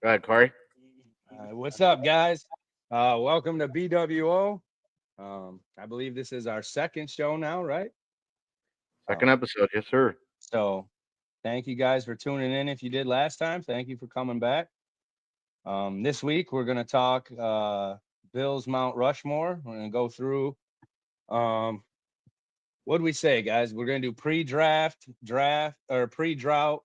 Go ahead, Corey. What's up, guys? Welcome to BWO. I believe this is our second show now, right? Second Um, episode, yes, sir. so thank you guys for tuning in. If you did last time, thank you for coming back. This week we're gonna talk Bills Mount Rushmore. We're gonna go through um, what do we say, guys? We're gonna do pre-draft, draft, or pre-drought,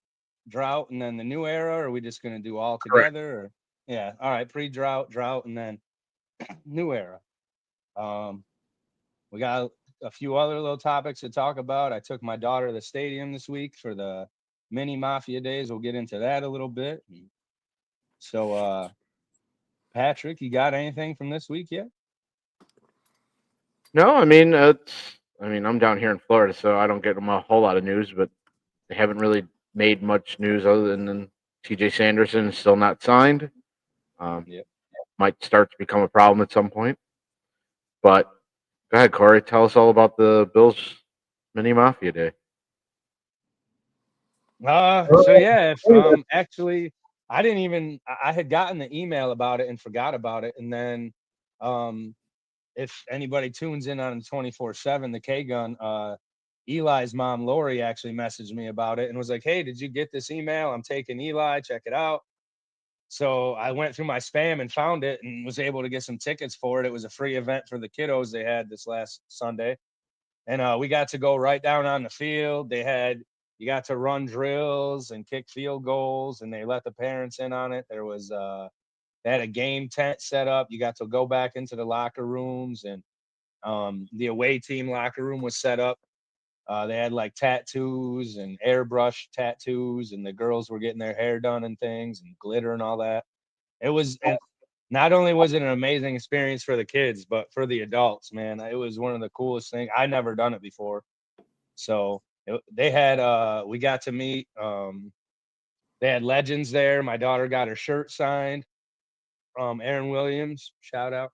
drought, and then the new era. Or are we just gonna do all Correct. together? Or yeah, all right, pre-drought, drought, and then new era. Um, We got a few other little topics to talk about. I took my daughter to the stadium this week for the mini mafia days. We'll get into that a little bit. So, Patrick, you got anything from this week yet? No, I mean, I'm down here in Florida, so I don't get a whole lot of news, but they haven't really made much news other than T.J. Sanderson is still not signed. Um, Yep. might start to become a problem at some point. But go ahead, Corey. Tell us all about the Bills Mini Mafia Day. So yeah, if actually I didn't even I had gotten the email about it and forgot about it. And then um if anybody tunes in on 24/7, the K gun, Eli's mom Lori actually messaged me about it and was like, "Hey, did you get this email? I'm taking Eli, check it out." So I went through my spam and found it and was able to get some tickets for it. It was a free event for the kiddos they had this last Sunday. And we got to go right down on the field. You got to run drills and kick field goals, and they let the parents in on it. They had a game tent set up. You got to go back into the locker rooms, and the away team locker room was set up. They had like tattoos and airbrush tattoos, and the girls were getting their hair done and things and glitter and all that. And not only was it an amazing experience for the kids, but for the adults, man, it was one of the coolest things. I never done it before. So they had, we got to meet, they had legends there. My daughter got her shirt signed. Aaron Williams, shout out.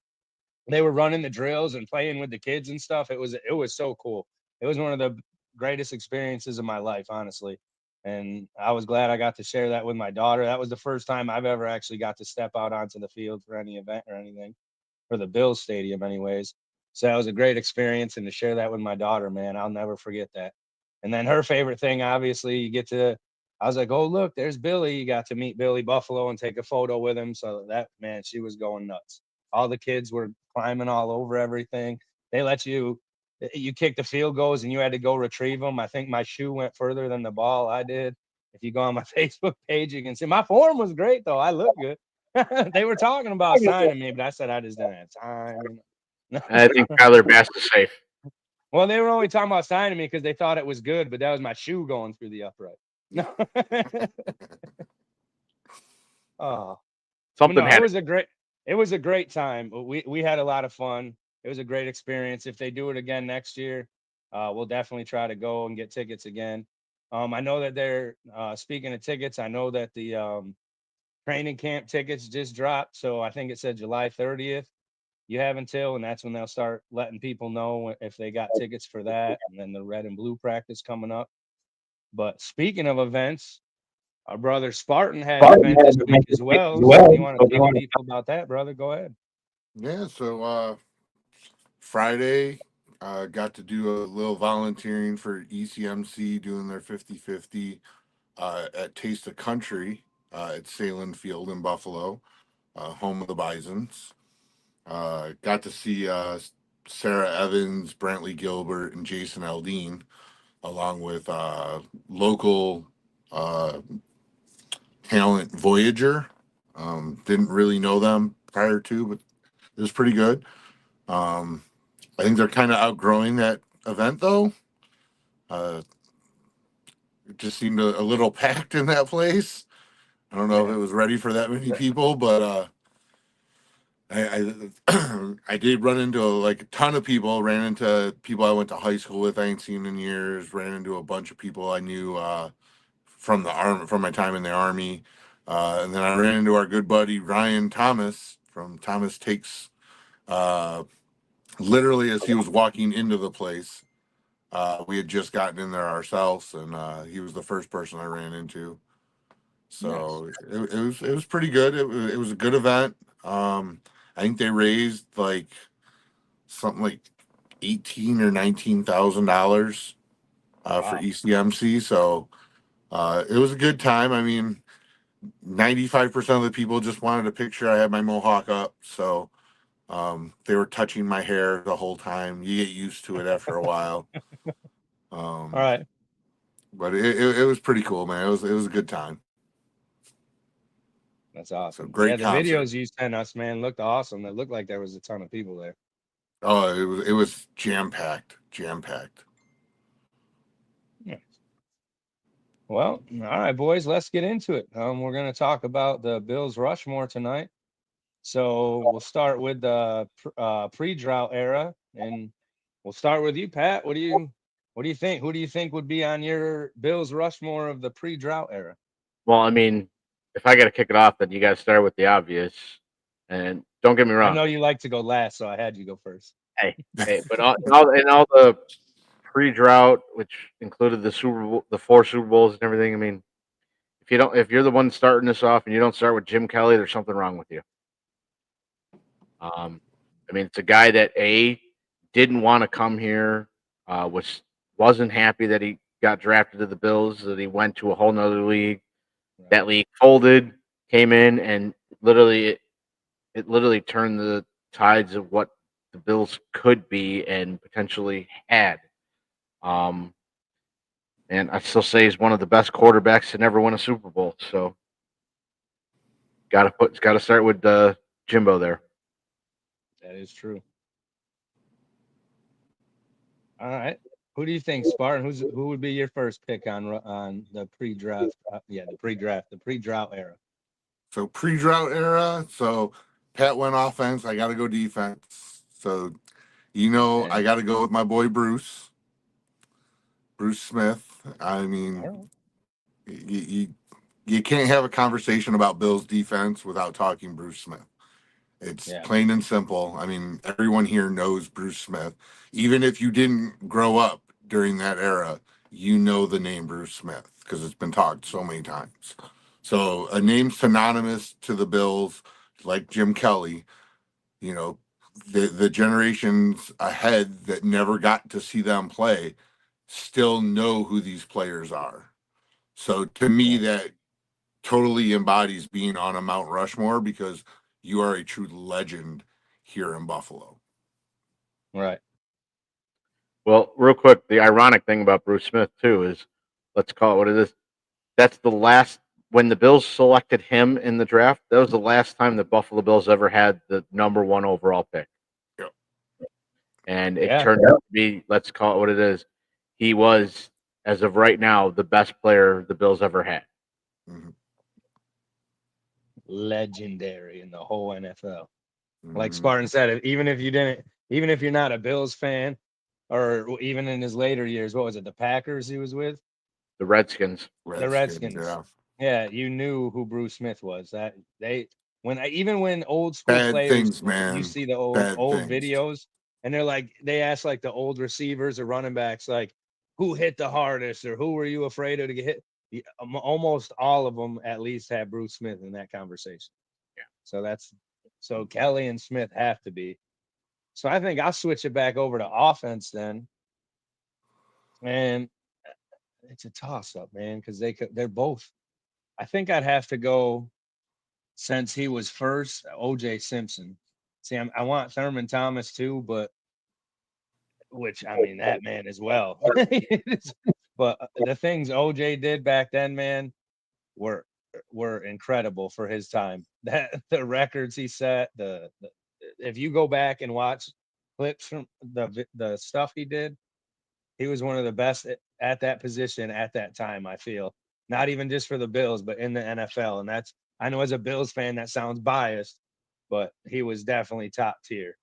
They were running the drills and playing with the kids and stuff. It was so cool. It was one of the greatest experiences of my life, honestly. And I was glad I got to share that with my daughter. That was the first time I've ever actually got to step out onto the field for any event or anything, for the Bills stadium anyways. So that was a great experience, and to share that with my daughter, man, I'll never forget that. And then her favorite thing, obviously, I was like, "Oh, look, there's Billy." You got to meet Billy Buffalo and take a photo with him. So that, man, she was going nuts. All the kids were climbing all over everything. They let you kick the field goals and you had to go retrieve them. I think my shoe went further than the ball I did. If you go on my Facebook page, you can see my form was great though. I looked good. They were talking about signing me, but I said I just didn't have time. I think Tyler Bass is safe. Well, they were only talking about signing me because they thought it was good, but that was my shoe going through the upright. No. Oh, but Something no, had it was a great time. We had a lot of fun. It was a great experience. If they do it again next year, we'll definitely try to go and get tickets again. I know that they're speaking of tickets. I know that the training camp tickets just dropped, so I think it said July 30th. You have until, and that's when they'll start letting people know if they got tickets for that, and then the red and blue practice coming up. But speaking of events, our brother Spartan had an event this week as well. So if you want to tell people about that, brother, go ahead. Yeah, so Friday, got to do a little volunteering for ECMC doing their 50/50 at Taste of Country at Salem Field in Buffalo, home of the Bisons. Got to see Sarah Evans, Brantley Gilbert, and Jason Aldean, along with local uh, talent Voyager. Didn't really know them prior to, but it was pretty good. Um, I think they're kind of outgrowing that event, though. Uh, it just seemed a little packed in that place. I don't know if Yeah. it was ready for that many people, but I did run into like a ton of people. Ran into people I went to high school with. I ain't seen in years. Ran into a bunch of people I knew from the army, from my time in the army, and then I ran into our good buddy Ryan Thomas from Thomas Takes. Uh, Literally, as he was walking into the place, we had just gotten in there ourselves, and he was the first person I ran into. So it was pretty good. It was a good event. I think they raised like something like $18,000 or $19,000 for Wow. ECMC. So it was a good time. I mean, 95% of the people just wanted a picture. I had my mohawk up, so they were touching my hair the whole time. You get used to it after a while. All right. But it was pretty cool, man. It was a good time. That's awesome. great Yeah, the concert. videos you sent us, man, looked awesome. It looked like there was a ton of people there. Oh, it was jam packed. Yeah. Well, all right, boys, let's get into it. We're going to talk about the Bills Rushmore tonight. So we'll start with the pre-drought era, and we'll start with you, Pat. What do you think? Who do you think would be on your Bills Rushmore of the pre-drought era? Well, I mean, if I got to kick it off, then you got to start with the obvious. And don't get me I wrong. know you like to go last, so I had you go first. Hey, but all the pre-drought, which included the Super Bowl, the 4 Super Bowls and everything. I mean, if you're the one starting this off and you don't start with Jim Kelly, there's something wrong with you. I mean, it's a guy that didn't want to come here, wasn't happy that he got drafted to the Bills, that he went to a whole nother league. Right. That league folded, came in, and literally it literally turned the tides of what the Bills could be and potentially had. And I still say he's one of the best quarterbacks to never win a Super Bowl. So got to start with Jimbo there. That is true. All right. Who do you think, Spartan? Who would be your first pick on the pre-draft? The pre-drought era. So pre-drought era. So Pat went offense. I got to go defense. So I got to go with my boy Bruce Smith. I mean, you can't have a conversation about Bills defense without talking Bruce Smith. It's plain and simple. I mean, everyone here knows Bruce Smith. Even if you didn't grow up during that era, you know the name Bruce Smith because it's been talked so many times. So a name synonymous to the Bills, like Jim Kelly, the generations ahead that never got to see them play still know who these players are. So to me, that totally embodies being on a Mount Rushmore because you are a true legend here in Buffalo. Right. Well, real quick, the ironic thing about Bruce Smith too is, let's call it what it is. That's the last when the Bills selected him in the draft. That was the last time the Buffalo Bills ever had the number 1 overall pick. Yep. And it turned out to be, let's call it what it is. He was, as of right now, the best player the Bills ever had. Mm-hmm. Legendary in the whole NFL. Mm-hmm. Like Spartan said, even if you're not a Bills fan, or even in his later years, what was it? The Packers he was with? The Redskins. The Redskins. Yeah, you knew who Bruce Smith was. Even when old school bad players, things, man. You see the old videos, and they ask like the old receivers or running backs, like, who hit the hardest or who were you afraid of to get hit? Almost all of them at least have Bruce Smith in that conversation. Yeah. So Kelly and Smith have to be. So I think I'll switch it back over to offense then. And it's a toss-up, man, because they're both. I think I'd have to go, since he was first, O.J. Simpson. See, I want Thurman Thomas too, but which, I mean, that man as well. But the things O.J. did back then, man, were incredible for his time. That the records he set, if you go back and watch clips from the stuff he did, he was one of the best at that position at that time, I feel. Not even just for the Bills, but in the NFL. And I know as a Bills fan, that sounds biased, but he was definitely top tier.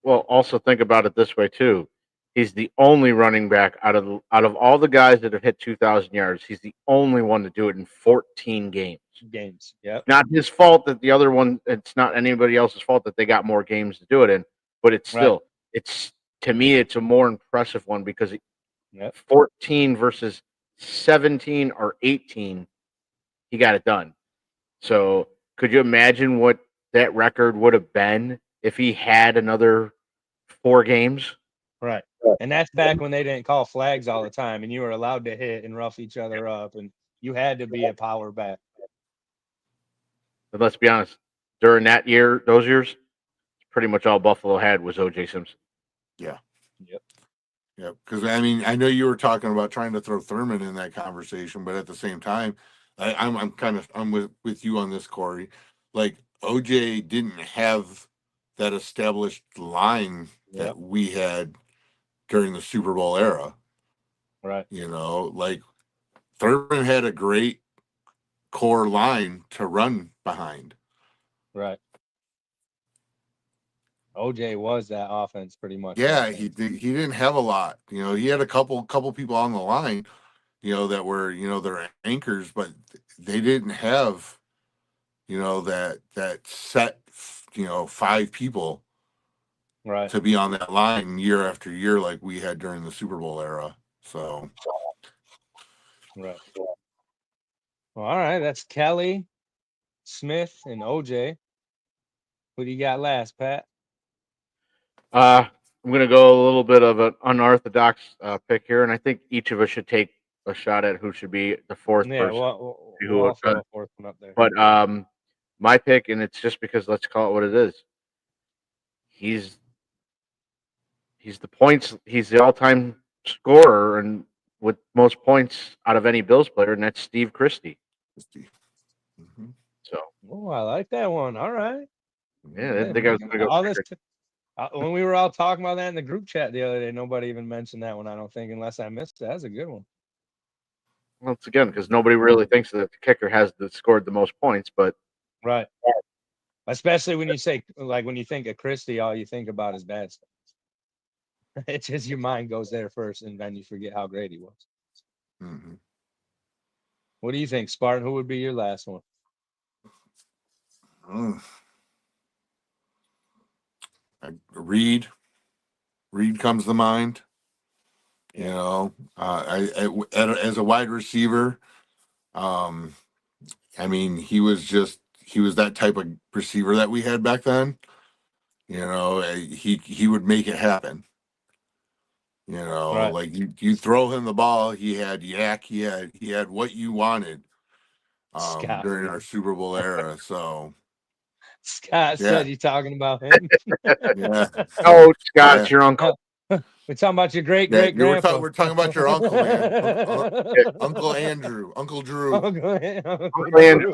Well, also think about it this way too. He's the only running back out of all the guys that have hit 2,000 yards. He's the only one to do it in 14 games. Yep. Not his fault that the other one. It's not anybody else's fault that they got more games to do it in. But it's still, to me, it's a more impressive one because 14 versus 17 or 18. he got it done. So could you imagine what that record would have been if he had another 4 games? Right. And that's back when they didn't call flags all the time and you were allowed to hit and rough each other up and you had to be a power back. But let's be honest, during that year, those years, pretty much all Buffalo had was O.J. Simpson. Yeah. Yep. Yep. Because I mean, I know you were talking about trying to throw Thurman in that conversation, but at the same time, I'm with you on this, Corey. Like OJ didn't have that established line Yep. that we had during the Super Bowl era. Right. You know, like Thurman had a great core line to run behind. Right. OJ was that offense pretty much. Yeah, back then. he didn't have a lot. You know, he had a couple people on the line, you know, that were, you know, their anchors, but they didn't have, you know, that set, you know, 5 people Right. to be on that line year after year like we had during the Super Bowl era. So Right. Well, all right. That's Kelly, Smith, and OJ. Who do you got last, Pat? I'm going to go a little bit of an unorthodox pick here, and I think each of us should take a shot at who should be the 4th Yeah, person. we'll all throw a 4th one up there. But my pick, and it's just because let's call it what it is. He's the points. He's the all-time scorer and with most points out of any Bills player, and that's Steve Christie. mm-hmm. So, oh, I like that one. All right. yeah, I didn't think I was going to go. All this when we were all talking about that in the group chat the other day, nobody even mentioned that one. I don't think, unless I missed it. That's a good one. Once again, because nobody really thinks that the kicker has scored the most points, but right. Especially when you say, like, when you think of Christie, all you think about is bad stuff. It's just your mind goes there first, and then you forget how great he was. Mm-hmm. What do you think, Spartan? Who would be your last one? Reed comes to mind. You know, as a wide receiver, I mean, he was that type of receiver that we had back then. You know, he would make it happen. You know, Right. like you throw him the ball, he had yak, he had what you wanted during our Super Bowl era. So Scott yeah. said, "You talking about him?" Yeah. oh, Scott, it's your uncle. We're talking about your great grandpa. We're talking about your uncle, man. Uncle Andrew, Uncle Drew, Uncle Andrew.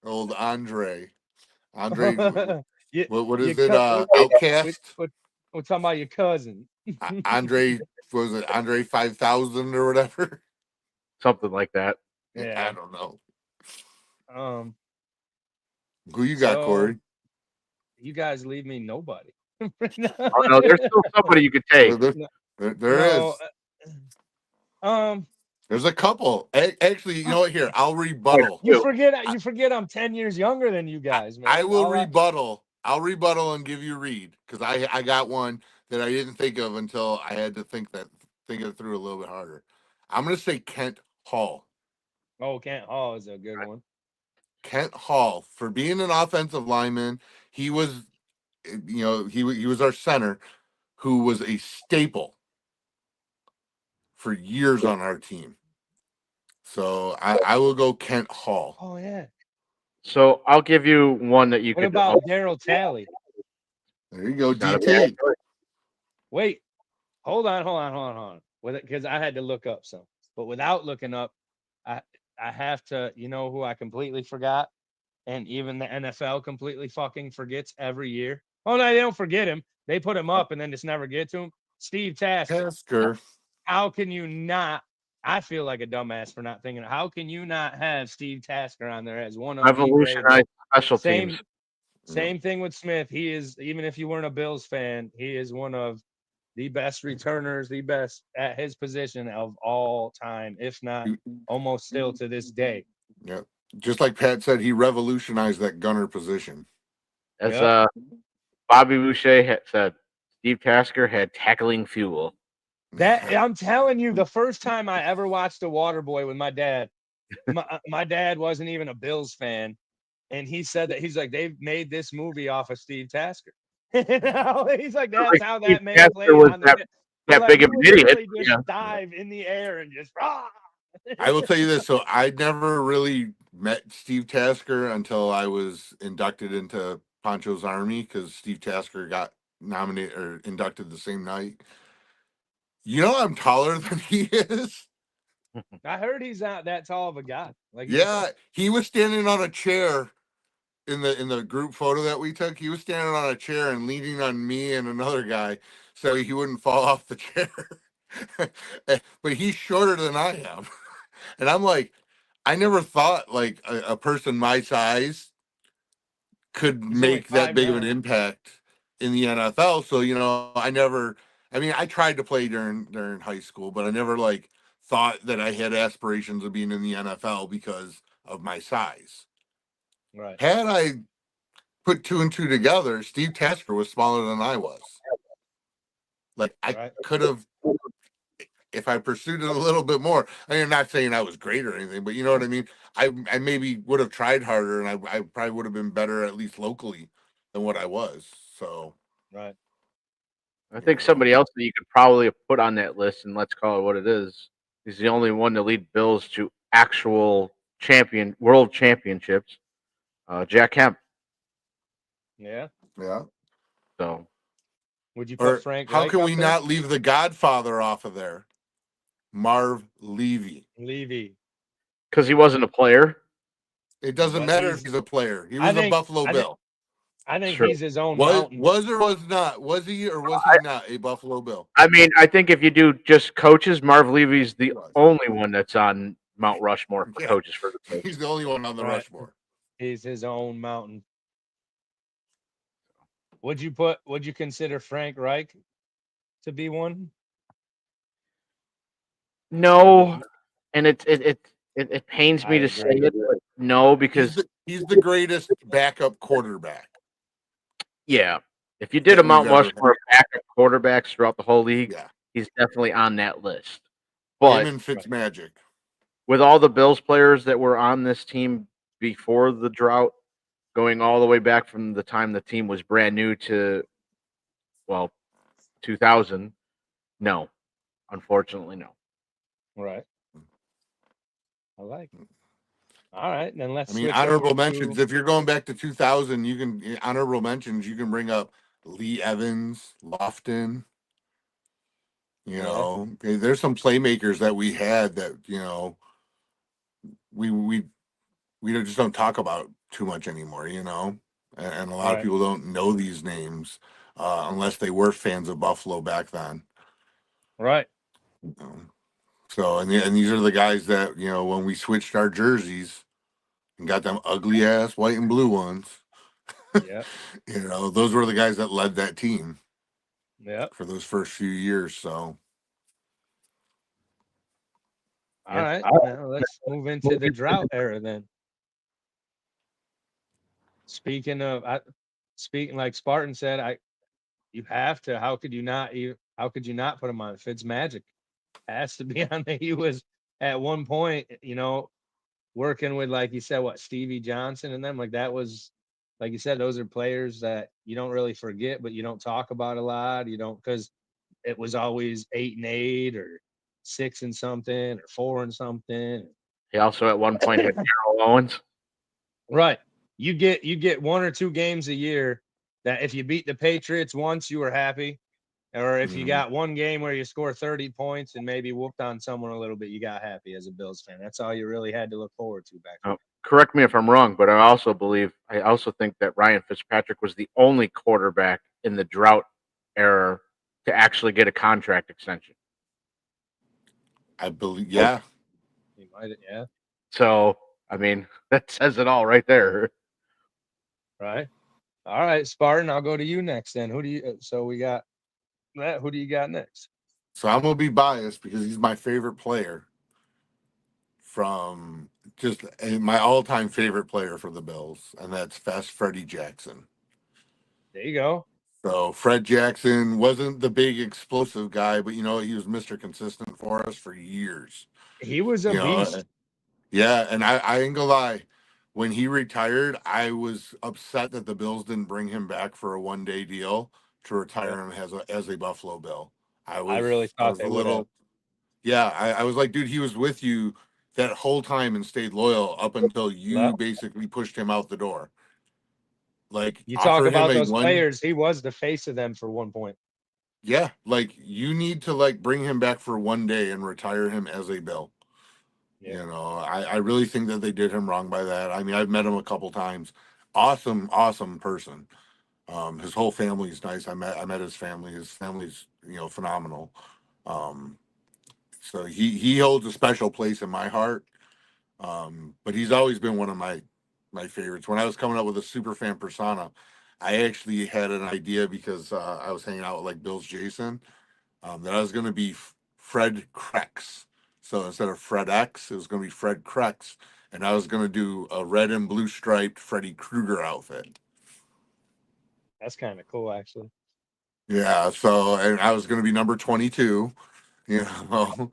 old Andre. What is Your it? Outcast. We're talking about your cousin. Andre, was it Andre 5000 or whatever? Something like that. Yeah. I don't know. Who you got, Corey? You guys leave me nobody. Oh, no, there's still somebody you could take. There is. There's a couple. Actually, you know what? Here, I'll rebuttal. You forget I'm 10 years younger than you guys, man. I will rebuttal. I'll rebuttal and give you Reed because I got one that I didn't think of until I had to think it through a little bit harder. I'm going to say Kent Hall. Oh, Kent Hall is a good one. Kent Hall, for being an offensive lineman, he was, you know, he was our center, who was a staple for years on our team. So I will go Kent Hall. Oh yeah. So I'll give you one that you what could. What about Daryl Talley? There you go, DT. Wait, hold on. Because I had to look up some, but without looking up, I have to. You know who I completely forgot, and even the NFL completely fucking forgets every year. Oh no, they don't forget him. They put him up and then just never get to him. Steve Tasker. How can you not? I feel like a dumbass for not thinking. How can you not have Steve Tasker on there as one of revolutionized special teams? Same thing with Smith. He is, even if you weren't a Bills fan, he is one of the best returners, the best at his position of all time, if not almost still to this day. Yeah. Just like Pat said, he revolutionized that gunner position. As Bobby Boucher said, Steve Tasker had tackling fuel. That I'm telling you, the first time I ever watched The Waterboy with my dad, my dad wasn't even a Bills fan, and he said that he's like they've made this movie off of Steve Tasker. He's like that's Like how Steve that man Tasker played was on the that field. He's that like big he of an would idiot. literally just Yeah. dive in the air and just I will tell you this. So I never really met Steve Tasker until I was inducted into Pancho's Army because Steve Tasker got nominated or inducted the same night. You know, I'm taller than he is. I heard he's not that tall of a guy. Like Yeah, he was standing on a chair in the group photo that we took. He was standing on a chair and leaning on me and another guy so he wouldn't fall off the chair. But he's shorter than I am. And I'm like, I never thought like a person my size could he's only make that big of an 5'9". impact in the NFL. So, you know, I mean, I tried to play during high school, but I never like thought that I had aspirations of being in the NFL because of my size. Right. Had I put two and two together, Steve Tasker was smaller than I was. Like I Right. could have, if I pursued it a little bit more. I mean, I'm not saying I was great or anything, but you know what I mean. I maybe would have tried harder, and I probably would have been better at least locally than what I was. So Right. I think somebody else that you could probably have put on that list, and let's call it what it is. He's the only one to lead Bills to actual world championships. Jack Kemp. Yeah. yeah. So Would you put Or Frank how Reich can up we there? not leave the Godfather off of there? Marv Levy. Levy. because he wasn't a player, It doesn't But matter if he's a player. He I was a think Buffalo Bill. I think True. he's his own Was mountain. was or was not? Was he or was he not a Buffalo Bill? I mean, I think if you do just coaches, Marv Levy's the Was. only one that's on Mount Rushmore for Yeah. coaches for the Bills. He's the only one on the Right. Rushmore. He's his own mountain. Would you consider Frank Reich to be one? No, and it pains me I to say agree. it, but no, because He's the greatest backup quarterback. yeah, if you did a that Mount we've ever Rushmore of backup quarterbacks throughout the whole league, Yeah. he's definitely on that list. Him But and Fitzmagic. with all the Bills players that were on this team before the drought, going all the way back from the time the team was brand new to, well, 2000, no, unfortunately, no. Right. I like it. All right, then let's I mean, switch honorable over mentions. to If you're going back to 2000, you can honorable mentions. You can bring up Lee Evans, Lofton. You Yeah. know, okay, there's some playmakers that we had that we just don't talk about too much anymore. You know, and a lot of Right. people don't know these names unless they were fans of Buffalo back then. Right. You know? So and these are the guys that when we switched our jerseys and got them ugly ass white and blue ones. Yeah. Those were the guys that led that team Yeah. for those first few years. So All right. Now let's move into the drought era then. Speaking of, speaking like Spartan said, you have to. How could you not? How could you not put him on? Fitzmagic has to be on there. He was at one point, working with, like you said, what, Stevie Johnson and them. Like that was, like you said, those are players that you don't really forget, but you don't talk about a lot. You don't, because it was always 8-8 or 6 and something or 4 and something. He also at one point had Darrell Owens. Right. You get 1 or 2 games a year that if you beat the Patriots once, you were happy. Or if you Mhm. got one game where you score 30 points and maybe whooped on someone a little bit, you got happy as a Bills fan. That's all you really had to look forward to back then. Correct me if I'm wrong, but I also think that Ryan Fitzpatrick was the only quarterback in the drought era to actually get a contract extension. I believe, yeah. You might, yeah. So, I mean, that says it all right there. Right. All right, Spartan, I'll go to you next then. So we got Matt, who do you got next? So I'm gonna be biased because he's my favorite player from just my all-time favorite player for the Bills, and that's Fast Freddie Jackson. There you go. So Fred Jackson wasn't the big explosive guy, but he was Mr. Consistent for us for years. He was a beast. Yeah, and I ain't gonna lie. When he retired, I was upset that the Bills didn't bring him back for a 1-day deal to retire him as a Buffalo Bill. I really I thought was a they would have. little yeah, I was like, dude, he was with you that whole time and stayed loyal up until you Well, basically pushed him out the door. Like you talk offer him about a those one players. He was the face of them for one point. yeah, like you need to like bring him back for 1 day and retire him as a Bill. Yeah. You know, I really think that they did him wrong by that. I mean, I've met him a couple times. Awesome, awesome person. His whole family's nice. I met his family. His family's, phenomenal. Um, so he holds a special place in my heart. But he's always been one of my favorites. When I was coming up with a super fan persona, I actually had an idea because I was hanging out with like Bill's Jason, that I was going to be Fred Krex. So instead of Fred X, it was going to be Fred Krex, and I was going to do a red and blue striped Freddy Krueger outfit. That's kind of cool, actually. Yeah, so and I was going to be number 22, you know,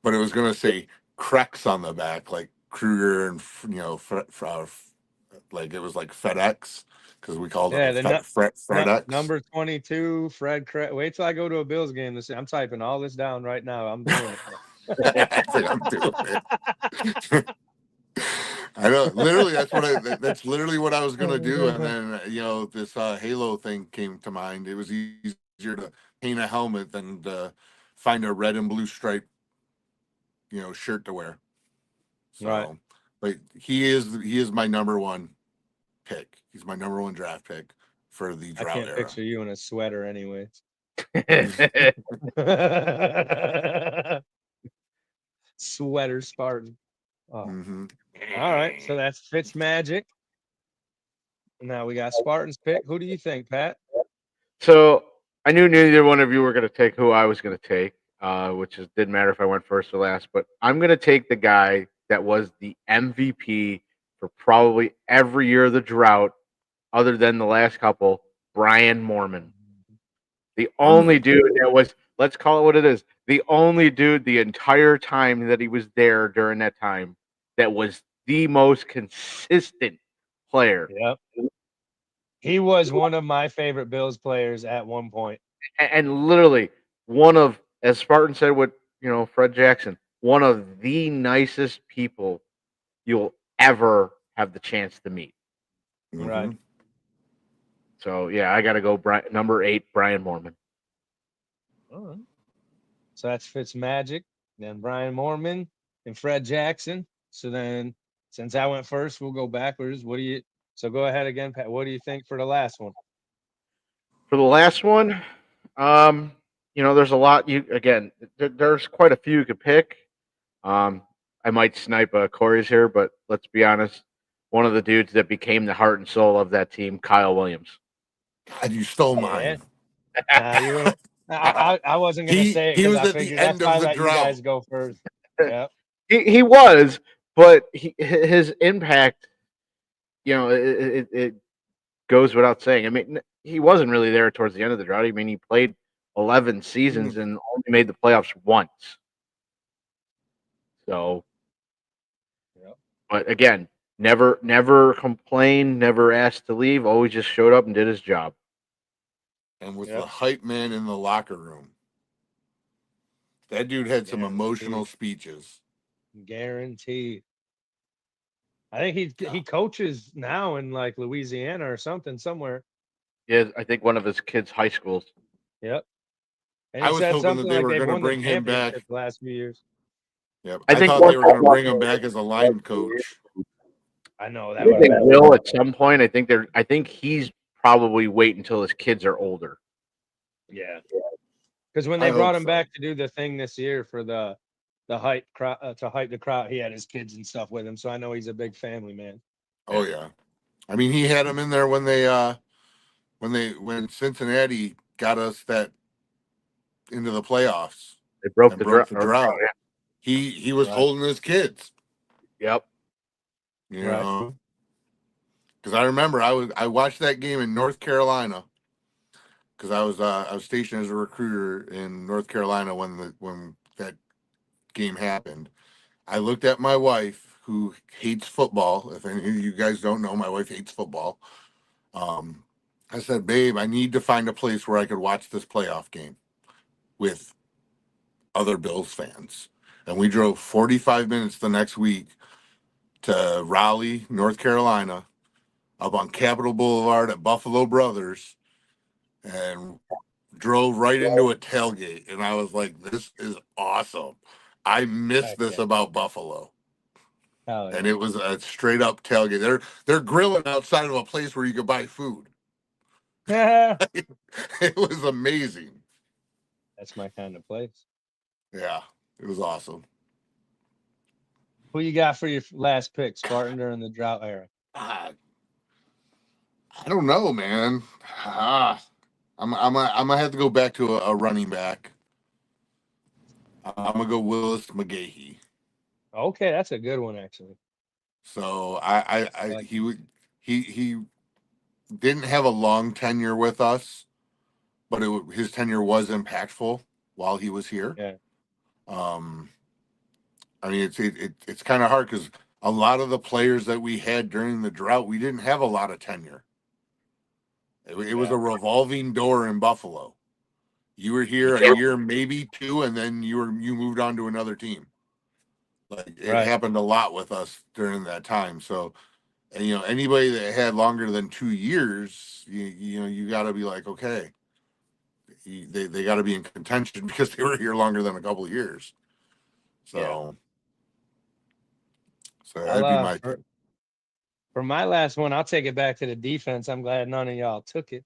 but it was going to say Krex on the back, like Krueger and like it was like FedEx because we called Yeah, him the FedEx. number 22, Fred. Wait till I go to a Bills game this year. I'm typing all this down right now. I'm doing it. It's like, I'm doing it. I know, literally, that's literally what I was gonna do, and then this Halo thing came to mind. It was easier to paint a helmet than to find a red and blue stripe, shirt to wear. Right. So, but he is my number one pick. He's my number one draft pick for the I drought can't era. picture you in a sweater, anyways. Sweater Spartan. Oh, hmm all right. So that's Fitzmagic. Now we got Spartan's pick. Who do you think, Pat? So I knew neither one of you were going to take who I was going to take, didn't matter if I went first or last. But I'm going to take the guy that was the MVP for probably every year of the drought, other than the last couple, Brian Mormon. The only dude that was, let's call it what it is, the only dude the entire time that he was there during that time that was the most consistent player. Yep. He was one of my favorite Bills players at one point. And literally one of, as Spartan said with, Fred Jackson, one of the nicest people you'll ever have the chance to meet. Right. So yeah, I got to go number 8, Brian Mormon. All right. So that's Fitzmagic, then Brian Mormon and Fred Jackson. So then, since I went first, we'll go backwards. So go ahead again, Pat. What do you think for the last one? For the last one, there's a lot. There's quite a few you could pick. I might snipe Corey's here, but let's be honest. One of the dudes that became the heart and soul of that team, Kyle Williams. God, you stole mine. Nah, I wasn't gonna say it He because was I at the figured end that's why I of the let you guys drought. go first. Yeah. He was, but his impact, it goes without saying. I mean, he wasn't really there towards the end of the drought. I mean, he played 11 seasons and only made the playoffs once. So, but again, never complained, never asked to leave. Always just showed up and did his job. And was the hype man in the locker room. That dude had some emotional speeches. Guaranteed. I think he coaches now in like Louisiana or something somewhere. Yeah, I think one of his kids' high schools. Yep. And I he was said hoping that something they like were they've going to won the bring him back. championship the last few years. Yep. I I think thought they were going to bring him back as a line coach. I know that. I think they will at some point. I think he's probably wait until his kids are older. Yeah. Because when they brought him back to do the thing this year for the hype crowd to hype the crowd, he had his kids and stuff with him. So I know he's a big family man. Oh yeah. I mean, he had him in there when Cincinnati got us that into the playoffs. They broke the drought. Yeah. He was holding his kids. Yep. You know, because I remember I watched that game in North Carolina because I was stationed as a recruiter in North Carolina when that game happened. I looked at my wife who hates football. If any of you guys don't know, my wife hates football. I said, babe, I need to find a place where I could watch this playoff game with other Bills fans. And we drove 45 minutes the next week to Raleigh, North Carolina, up on Capitol Boulevard at Buffalo Brothers, and drove right into a tailgate. And I was like, this is awesome. I miss Heck this yeah. about Buffalo. Hell And yeah. it was a straight up tailgate. They're grilling outside of a place where you could buy food. It was amazing. That's my kind of place. Yeah, it was awesome. Who you got for your last pick, Spartan, during the drought era? I don't know, man. I'm gonna have to go back to a running back. I'm gonna go Willis McGahee. Okay, that's a good one, actually. So like he didn't have a long tenure with us, but his tenure was impactful while he was here. Yeah. I mean, it's kind of hard because a lot of the players that we had during the drought, we didn't have a lot of tenure. It was Yeah. a revolving door in Buffalo. You were here a year, maybe two, and then you moved on to another team. Like it Right. happened a lot with us during that time. So, and, anybody that had longer than 2 years, you got to be like, okay, they got to be in contention because they were here longer than a couple of years. So, that'd be my pick. For my last one, I'll take it back to the defense. I'm glad none of y'all took it.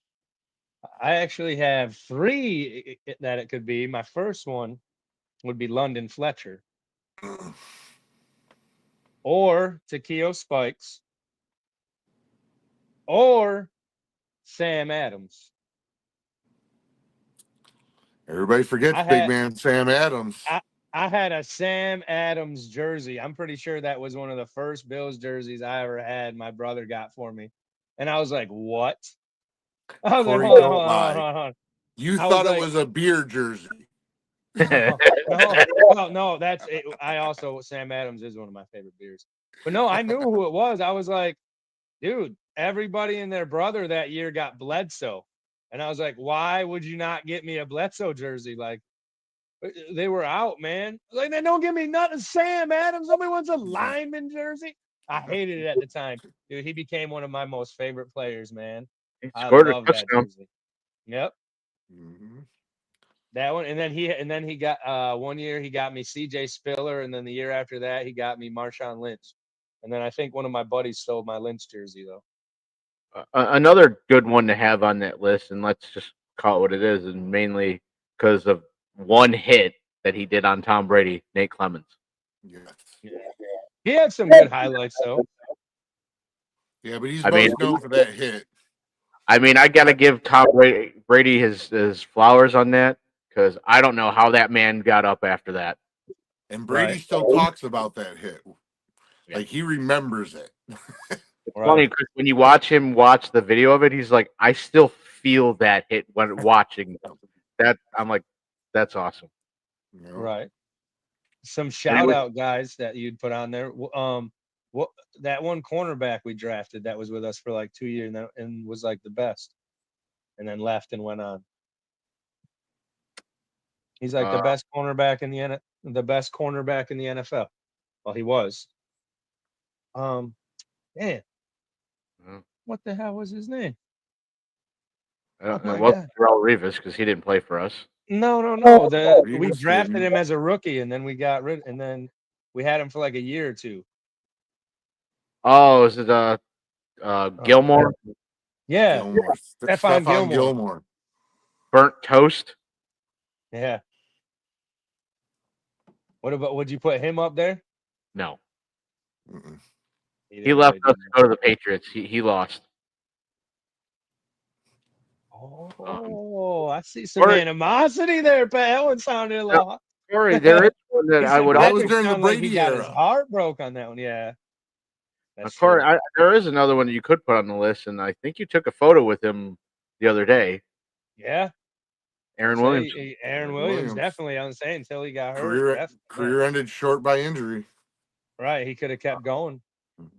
I actually have three that it could be. My first one would be London Fletcher or Takeo Spikes or Sam Adams. Everybody forgets I big had man Sam Adams. I had a Sam Adams jersey. I'm pretty sure that was one of the first Bills jerseys I ever had. My brother got for me, and I was like, "What?" I was Corey, like, "Hold on, don't hold on, lie. hold on, hold on." You I was thought it like, was a beer jersey. no, that's it. I also Sam Adams is one of my favorite beers. But no, I knew who it was. I was like, dude, everybody and their brother that year got Bledsoe. And I was like, why would you not get me a Bledsoe jersey? Like they were out, man. Like they don't give me nothing. Sam Adams. Nobody wants a lineman jersey. I hated it at the time. Dude, he became one of my most favorite players, man. He I scored a love that touchdown. jersey. Yep. Mm-hmm. That one, and then he got 1 year he got me CJ Spiller, and then the year after that he got me Marshawn Lynch, and then I think one of my buddies stole my Lynch jersey though. Another good one to have on that list, and let's just call it what it is, and mainly because of one hit that he did on Tom Brady, Nate Clemens. Yes. Yeah. He had some good highlights though. Yeah, but he's I mean- most known for that hit. I mean, I got to give Tom Brady his flowers on that because I don't know how that man got up after that. And Brady Right. still talks about that hit. Yeah. Like he remembers it. It's funny because when you watch him watch the video of it, he's like, I still feel that hit when watching that. I'm like, that's awesome. Right. Some shout out guys that you'd put on there. What that one cornerback we drafted that was with us for like 2 years and was like the best, and then left and went on. He's like the best cornerback in the best cornerback in the NFL. Well, he was. Man, what the hell was his name? It my wasn't God. Terrell Revis because he didn't play for us. No. We Revis drafted didn't. him as a rookie, and then we got rid, and then we had him for like a year or two. Oh, is it Gilmore? Yeah, Gilmore. Stephon Stephon Gilmore. Gilmore. Burnt toast? Yeah. Would you put him up there? No. Mm-mm. He left us to go to the Patriots. He lost. Oh, I see some animosity there, Pat. That one sounded a little. Sorry, there is one that I would. That was Patrick during the sounded like he Brady got era. his heart broke on that one. Yeah. That's Corey, true. there is another one that you could put on the list, and I think you took a photo with him the other day. Yeah. Aaron Williams. Aaron Williams, definitely. I'm saying until he got hurt. Career ended short by injury. Right. He could have kept going.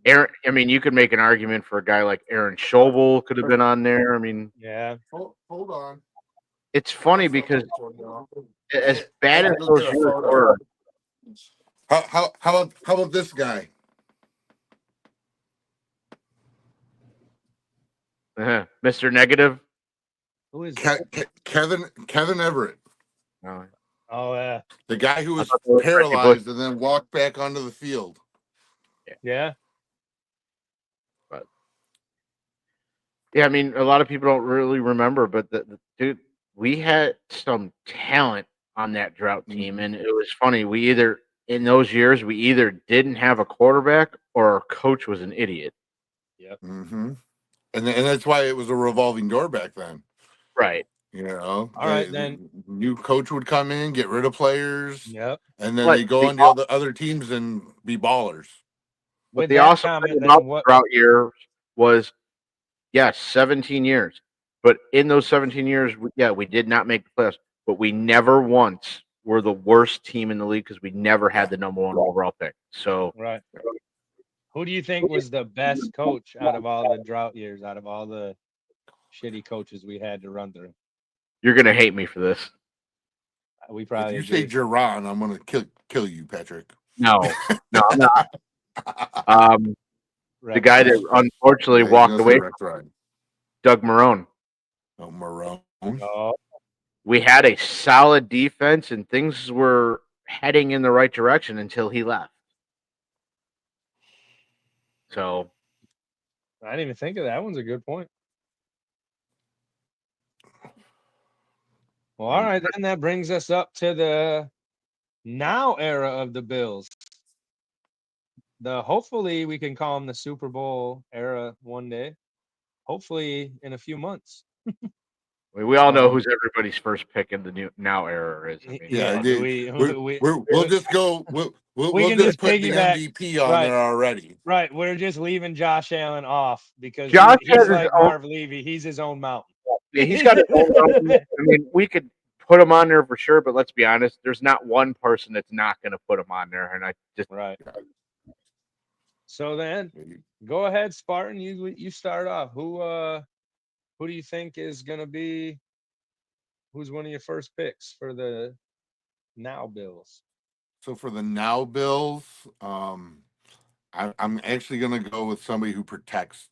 Aaron, I mean, you could make an argument for a guy like Aaron Schobel could have been on there. I mean, Yeah. Hold on. it's funny because as bad as Go those get a years photo. were, How about this guy? Mr. Negative. Who is that? Kevin Everett, No, Oh yeah. the guy who I was thought that was Reggie Bush. paralyzed and then walked back onto the field. Yeah. Yeah, I mean, a lot of people don't really remember, but dude, we had some talent on that drought team, and it was funny. We either in those years we either didn't have a quarterback or our coach was an idiot. Mm-hmm. And that's why it was a revolving door back then. Right. You know, All right, then. new coach would come in, get rid of players, Yep. and then But they go the on to other teams and be ballers. But With the that awesome comment, thing then about the what? drought year was, yes, 17 years. But in those 17 years, we did not make the playoffs. But we never once were the worst team in the league because we never had the number one overall pick. So Right. Who do you think was the best coach out of all the drought years? Out of all the shitty coaches we had to run through, you're gonna hate me for this. we If probably you say agree. Geron, I'm gonna kill you, Patrick. No, I'm not. The Rex guy that Ryan. unfortunately Yeah, he's walked gonna away, say Rex Ryan. Doug Marone. Oh, Marone. Oh, We had a solid defense and things were heading in the right direction until he left. So I didn't even think of that. That one's a good point. Well, all right, then that brings us up to the now era of the Bills. Hopefully we can call them the Super Bowl era one day. Hopefully in a few months. we all know who's everybody's first pick in the new now era is. I mean, Yeah, we we'll just go. We'll we can just just put the piggyback. MVP on Right. there already. Right, we're just leaving Josh Allen off because Josh has he's his like own- Marv Levy. He's his own mountain. Yeah, he's got his own mountain. I mean, we could put him on there for sure, but let's be honest, there's not one person that's not going to put him on there. And I just Right. So then, go ahead, Spartan. You start off. Who do you think is gonna be? Who's one of your first picks for the now Bills? So for the now Bills, I'm actually gonna go with somebody who protects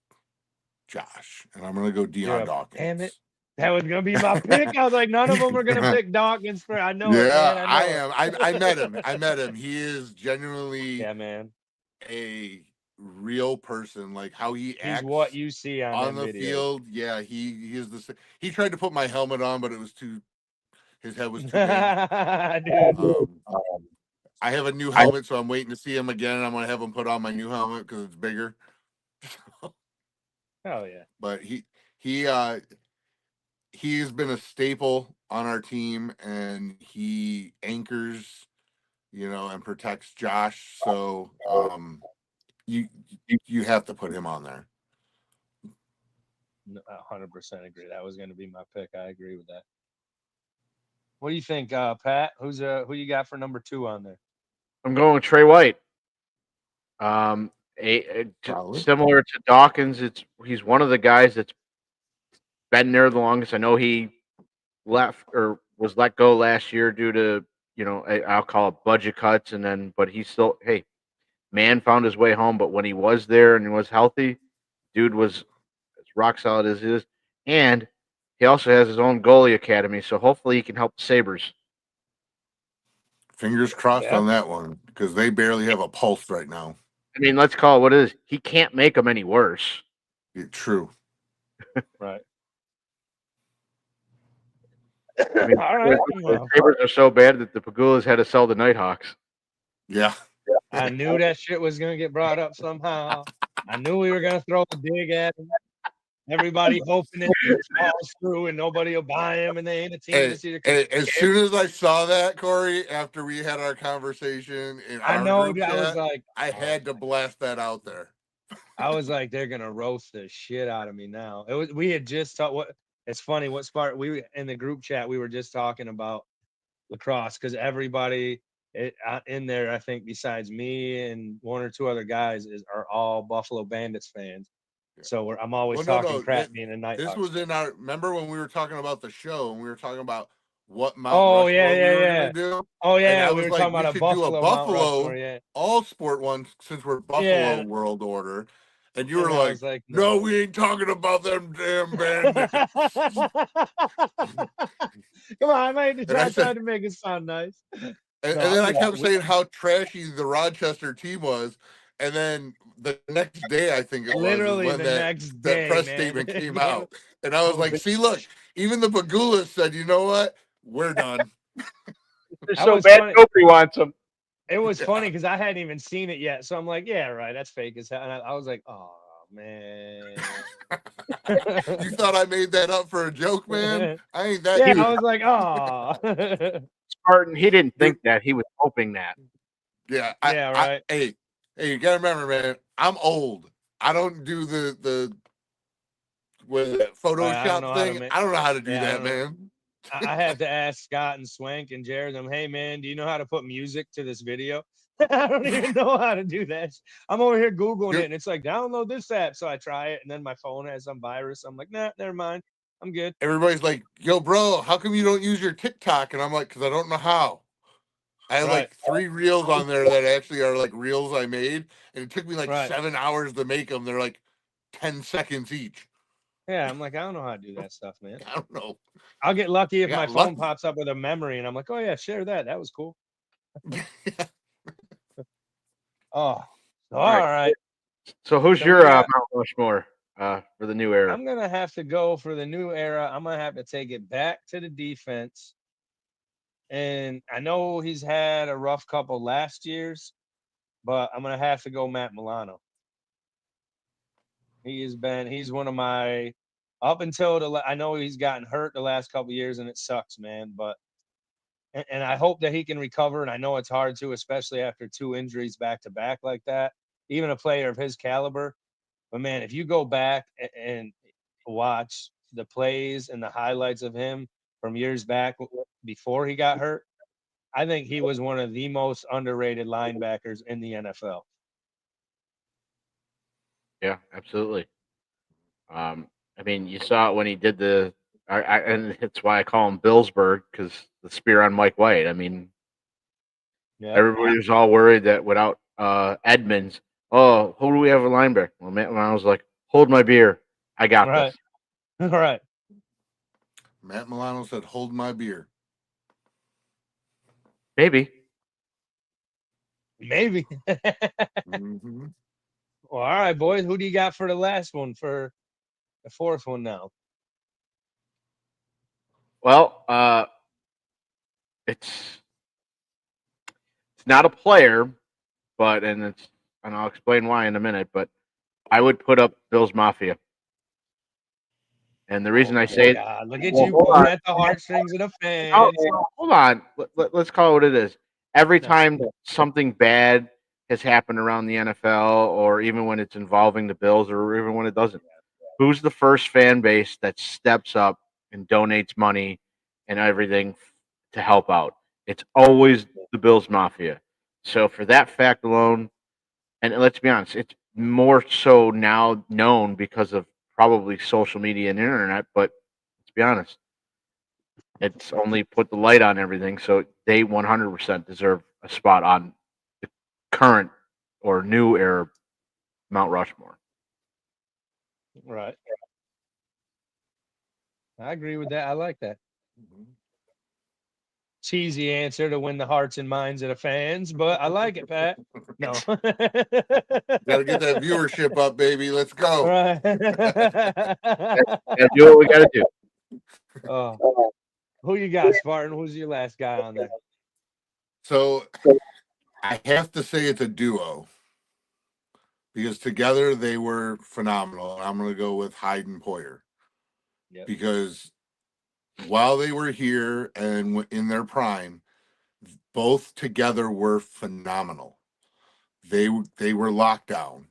Josh, and I'm gonna go Deion Dawkins. Damn it. That was gonna be my pick. I was like, none of them are gonna pick Dawkins for. I know it, Yeah, man. I am. I met him. I met him. He is genuinely Yeah, man. a real person. Like how he He's acts what you see on them the videos. field. Yeah, he is the. He tried to put my helmet on, but it was too. His head was too big. Dude. I have a new helmet, so I'm waiting to see him again. I'm gonna have him put on my new helmet because it's bigger. Hell yeah. But he's been a staple on our team, and he anchors, and protects Josh. So you have to put him on there. 100% agree. That was going to be my pick. I agree with that. What do you think, Pat? Who you got for number 2 on there? I'm going with Trey White. Similar to Dawkins, he's one of the guys that's been there the longest. I know he left or was let go last year due to I'll call it budget cuts, but he's still man found his way home. But when he was there and he was healthy, dude was as rock solid as he is, and he also has his own goalie academy, so hopefully he can help the Sabres. Fingers crossed on that one because they barely have a pulse right now. I mean, let's call it what it is. He can't make them any worse. True. Right. I mean, all right. The Sabres are so bad that the Pagulas had to sell the Nighthawks. Yeah. I knew that shit was going to get brought up somehow. I knew we were going to throw a dig at him. Everybody hoping it falls through and nobody will buy him and they ain't a team this year. As soon as I saw that, Corey, after we had our conversation in our group chat, I was like, I had to blast that out there. I was like, they're gonna roast the shit out of me now. We had just talked. It's funny. What Spark? We in the group chat we were just talking about lacrosse because everybody in there, I think besides me and one or two other guys are all Buffalo Bandits fans. Yeah. So I'm always Well, talking no. crap being a This Nighthawks. was in our. Remember when we were talking about the show and we were talking about what Mount Oh Rushmore we were yeah. gonna do? Oh And yeah, I we was were like, talking we about a should do a Buffalo Mount Buffalo Rushmore. Yeah, all sport one since we're Buffalo yeah. World Order. And you And were I like, was like, no, no. we ain't talking about them damn bandits. Come on, And I I said, tried to make it sound nice. and No, then I I'm kept just, saying how trashy the Rochester team was. And then the next day, I think it was, is literally when the next that day, press man. statement came out. And I was like, see, look, even the Pagulas said, you know what? We're done. They're That so was bad, funny. nobody wants them. It was Yeah. funny because I hadn't even seen it yet. So I'm like, yeah, right, that's fake as hell. And I was like, oh man. You thought I made that up for a joke, man? I ain't that. Yeah, was- I was like, oh. Spartan, he didn't think that. He was hoping that. Yeah. Yeah, right. Hey, you gotta remember, man. I'm old. I don't do the with that I don't Photoshop know how to thing. make. I don't know how to do Yeah, I that, don't know. man. I have to ask Scott and Swank and Jared them, hey man, do you know how to put music to this video? I don't even know how to do that. I'm over here Googling it and it's like, download this app. So I try it and then my phone has some virus. I'm like, nah, never mind. I'm good. Everybody's like, yo, bro, how come you don't use your TikTok? And I'm like, because I don't know how. I have Right. like 3 reels on there that actually are like reels I made. And it took me like Right. 7 hours to make them. They're like 10 seconds each. Yeah, I'm like, I don't know how to do that stuff, man. I don't know. I'll get lucky if I my got phone lucky. pops up with a memory and I'm like, oh yeah, share that. That was cool. Oh, all right. So who's So your we got- Mount Rushmore for the new era? I'm gonna have to go for the new era. I'm gonna have to take it back to the defense. And I know he's had a rough couple last year's, but I'm gonna have to go Matt Milano. He's one of my up until I know he's gotten hurt the last couple years and it sucks, man. But and I hope that he can recover. And I know it's hard to, especially after 2 injuries back to back like that. Even a player of his caliber. But man, if you go back and watch the plays and the highlights of him from years back before he got hurt, I think he was one of the most underrated linebackers in the NFL. Yeah, absolutely. I mean, you saw it when he did and it's why I call him Billsburg, because the spear on Mike White. I mean, Yeah. everybody was all worried that without Edmonds, oh, who do we have a linebacker? Well, Matt Milano was like, hold my beer, I got Right. this. All right. Matt Milano said, hold my beer. Maybe. Maybe. Mm-hmm. Well, all right, boys. Who do you got for the last one, for the fourth one now? Well, it's not a player, but and I'll explain why in a minute. But I would put up Bills Mafia, and the reason I say God, look at Well, you hold pulling on. at the heartstrings of the fans. hold on. Let's call it what it is. Every No. time something bad has happened around the NFL, or even when it's involving the Bills, or even when it doesn't, who's the first fan base that steps up and donates money and everything to help out? It's always the Bills Mafia. So for that fact alone, and let's be honest, it's more so now known because of probably social media and internet, but let's be honest, it's only put the light on everything, so they 100% deserve a spot on the current or new era Mount Rushmore. Right. I agree with that. I like that. Cheesy answer to win the hearts and minds of the fans, but I like it, Pat. No. Got to get that viewership up, baby. Let's go. Right. Gotta do what we gotta do. Oh. Who you got, Spartan? Who's your last guy on there? So I have to say it's a duo because together they were phenomenal. I'm going to go with Hyde and Poyer. Yep. Because while they were here and in their prime, both together were phenomenal. They were lockdown.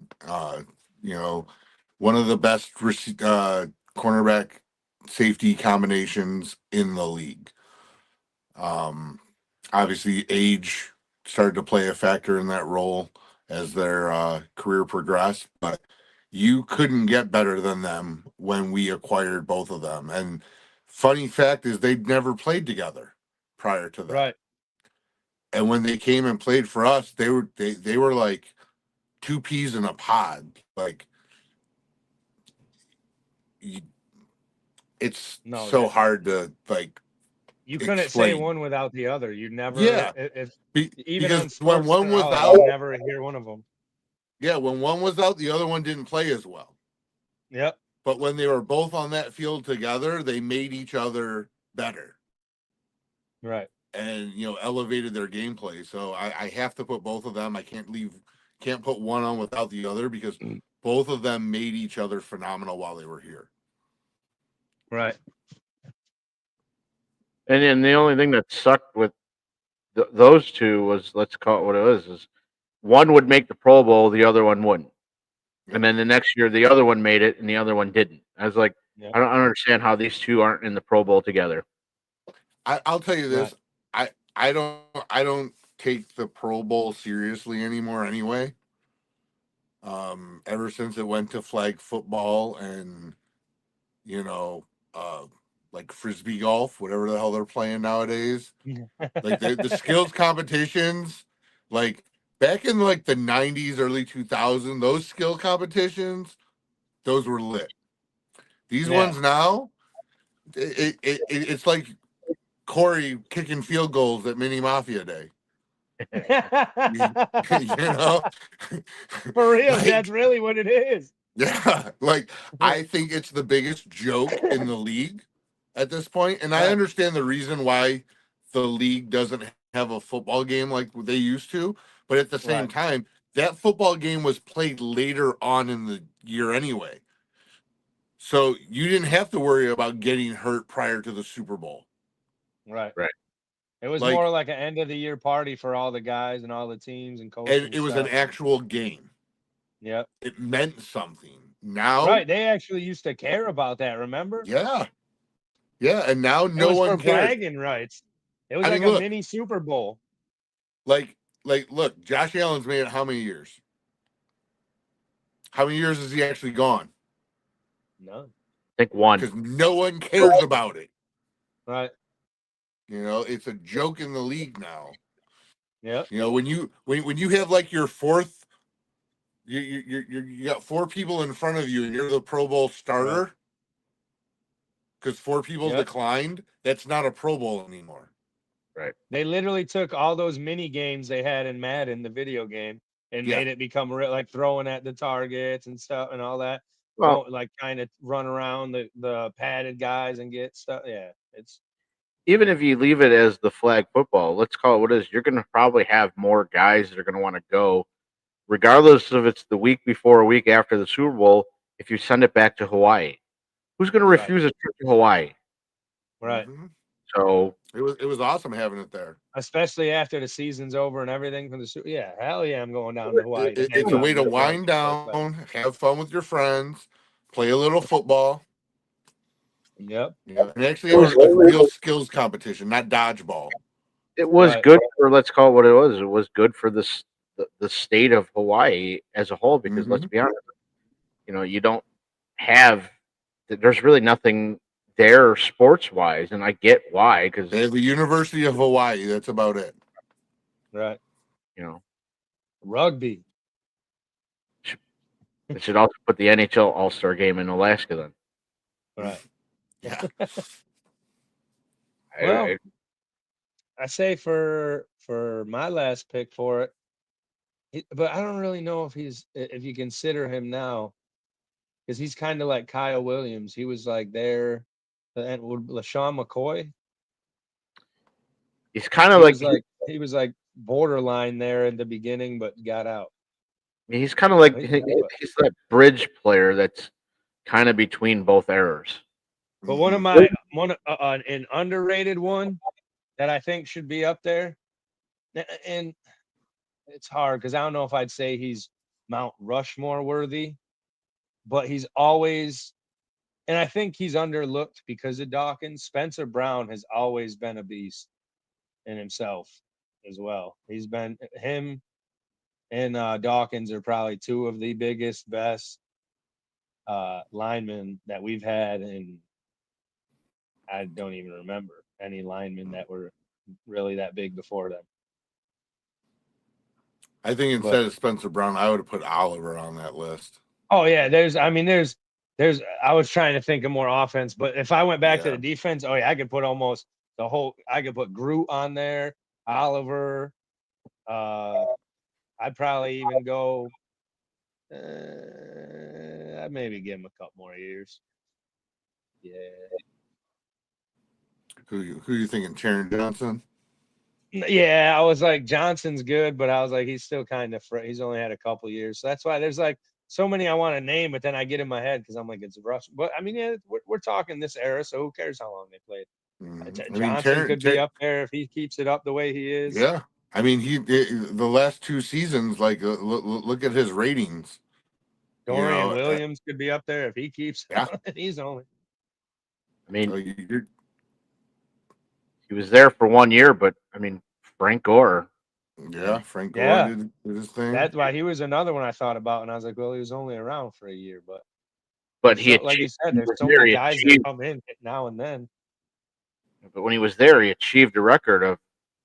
One of the best cornerback safety combinations in the league. Obviously, age started to play a factor in that role as their career progressed. But you couldn't get better than them when we acquired both of them. And funny fact is they'd never played together prior to that. Right. And when they came and played for us, they were like two peas in a pod. Like it's No, so that hard to like you couldn't say explain. one without the other. You never, Yeah, if even because on when Sports one Center was House, out, you'd never hear one of them. yeah, when one was out, the other one didn't play as well. Yep. But when they were both on that field together, they made each other better Right. and elevated their gameplay. So I have to put both of them. I can't put one on without the other because both of them made each other phenomenal while they were here. Right. And then the only thing that sucked with those two was, let's call it what it was, is one would make the Pro Bowl, the other one wouldn't. And then the next year, the other one made it, and the other one didn't. I was like, Yep. I don't understand how these two aren't in the Pro Bowl together. I'll tell you this: Right. I don't take the Pro Bowl seriously anymore. Anyway, ever since it went to flag football and like frisbee golf, whatever the hell they're playing nowadays, like the skills competitions, like back in like the 90s, early 2000s, those skill competitions, those were lit. These ones now, it's like Corey kicking field goals at Mini Mafia Day. For real, Like, that's really what it is. yeah, like I think it's the biggest joke in the league at this point, and I Right. understand the reason why the league doesn't have a football game like they used to, but at the same Right. time, that football game was played later on in the year anyway. So you didn't have to worry about getting hurt prior to the Super Bowl. Right. Right. It was Like, more like an end of the year party for all the guys and all the teams and coaches. and it was an stuff. actual game. Yep. It meant something. Now, Right. They actually used to care about that, remember? yeah, and now It no was one for cares. bragging rights. It was I like mean, a look. mini Super Bowl. Like, look, Josh Allen's made it how many years? How many years has he actually gone? No. I think one. Because no one cares about it. Right. It's a joke in the league now. Yep. When you have like your fourth, you got four people in front of you, and you're the Pro Bowl starter. Because four people declined, that's not a Pro Bowl anymore. Right. They literally took all those mini games they had in Madden, the video game, and made it become real, like throwing at the targets and stuff and all that. Well, Like kind of run around the padded guys and get stuff. Yeah, it's even if you leave it as the flag football, let's call it what it is, you're going to probably have more guys that are going to want to go, regardless if it's the week before or week after the Super Bowl. If you send it back to Hawaii, who's going to refuse a trip to Hawaii? right. Mm-hmm. So it was awesome having it there, especially after the season's over and everything from the Super. Yeah, hell yeah, I'm going down to Hawaii. It's a way to wind down, have fun with your friends, play a little football. Yep. And actually have a real skills competition, not dodgeball. it was good for, let's call it what it was. It was good for the state of Hawaii as a whole, because let's be honest, you don't have, there's really nothing there sports wise, and I get why, because they have the University of Hawaii. That's about it. Right. Rugby. They should also put the NHL All-Star game in Alaska then. Right. Yeah. Well, I say for my last pick for it, but I don't really know if you consider him now, because he's kind of like Kyle Williams. He was like there, and LaShawn McCoy. He's kind of he was like borderline there in the beginning, but got out. he's kind of like he's that bridge player that's kind of between both eras. But an underrated one that I think should be up there, and it's hard because I don't know if I'd say he's Mount Rushmore worthy, but he's always, and I think he's underlooked because of Dawkins. Spencer Brown has always been a beast in himself. as well. He's been him and Dawkins are probably two of the biggest, best linemen that we've had, and I don't even remember any linemen that were really that big before them. I think instead But- of Spencer Brown, I would have put Oliver on that list. Oh yeah, there's I was trying to think of more offense, but if I went back to Yeah. the defense, oh yeah, I could put almost the whole. I could put Groot on there, Oliver. I'd probably even go. I'd maybe give him a couple more years. Yeah. Who you thinking? Taron Johnson? Yeah, I was like Johnson's good, but I was like he's still kind of he's only had a couple years, so that's why there's like so many I want to name, but then I get in my head because I'm like it's Rush. But I mean, yeah, we're talking this era, so who cares how long they played? Johnson could be up there if he keeps it up the way he is. Yeah, I mean the last 2 seasons, like look at his ratings. Dorian Williams could be up there if he keeps. Yeah. He's only. I mean, You're, he was there for 1 year, but I mean, Frank Gore. yeah, Frank Gore Yeah. did his thing. That's why he was another one I thought about, and I was like, well, he was only around for a year, But he so, like you achieved, said, he there's was so there, many he guys that achieved- come in now and then. but when he was there, he achieved a record of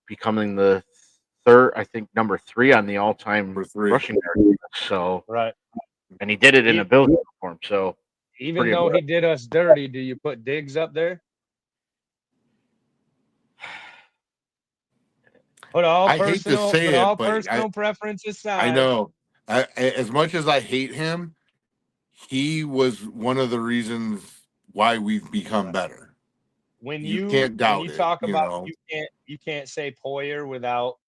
becoming the third, I think, number 3 on the all-time Number 3. rushing yard. So, Right. and he did it in a Bills uniform. So, Even Pretty though he impressive. did us dirty, do you put Diggs up there? Put all I hate to personal, say put it, all but personal preferences aside. I know. As much as I hate him, he was one of the reasons why we've become better. When You you can't doubt when you it, talk you about know. you can't say Poyer without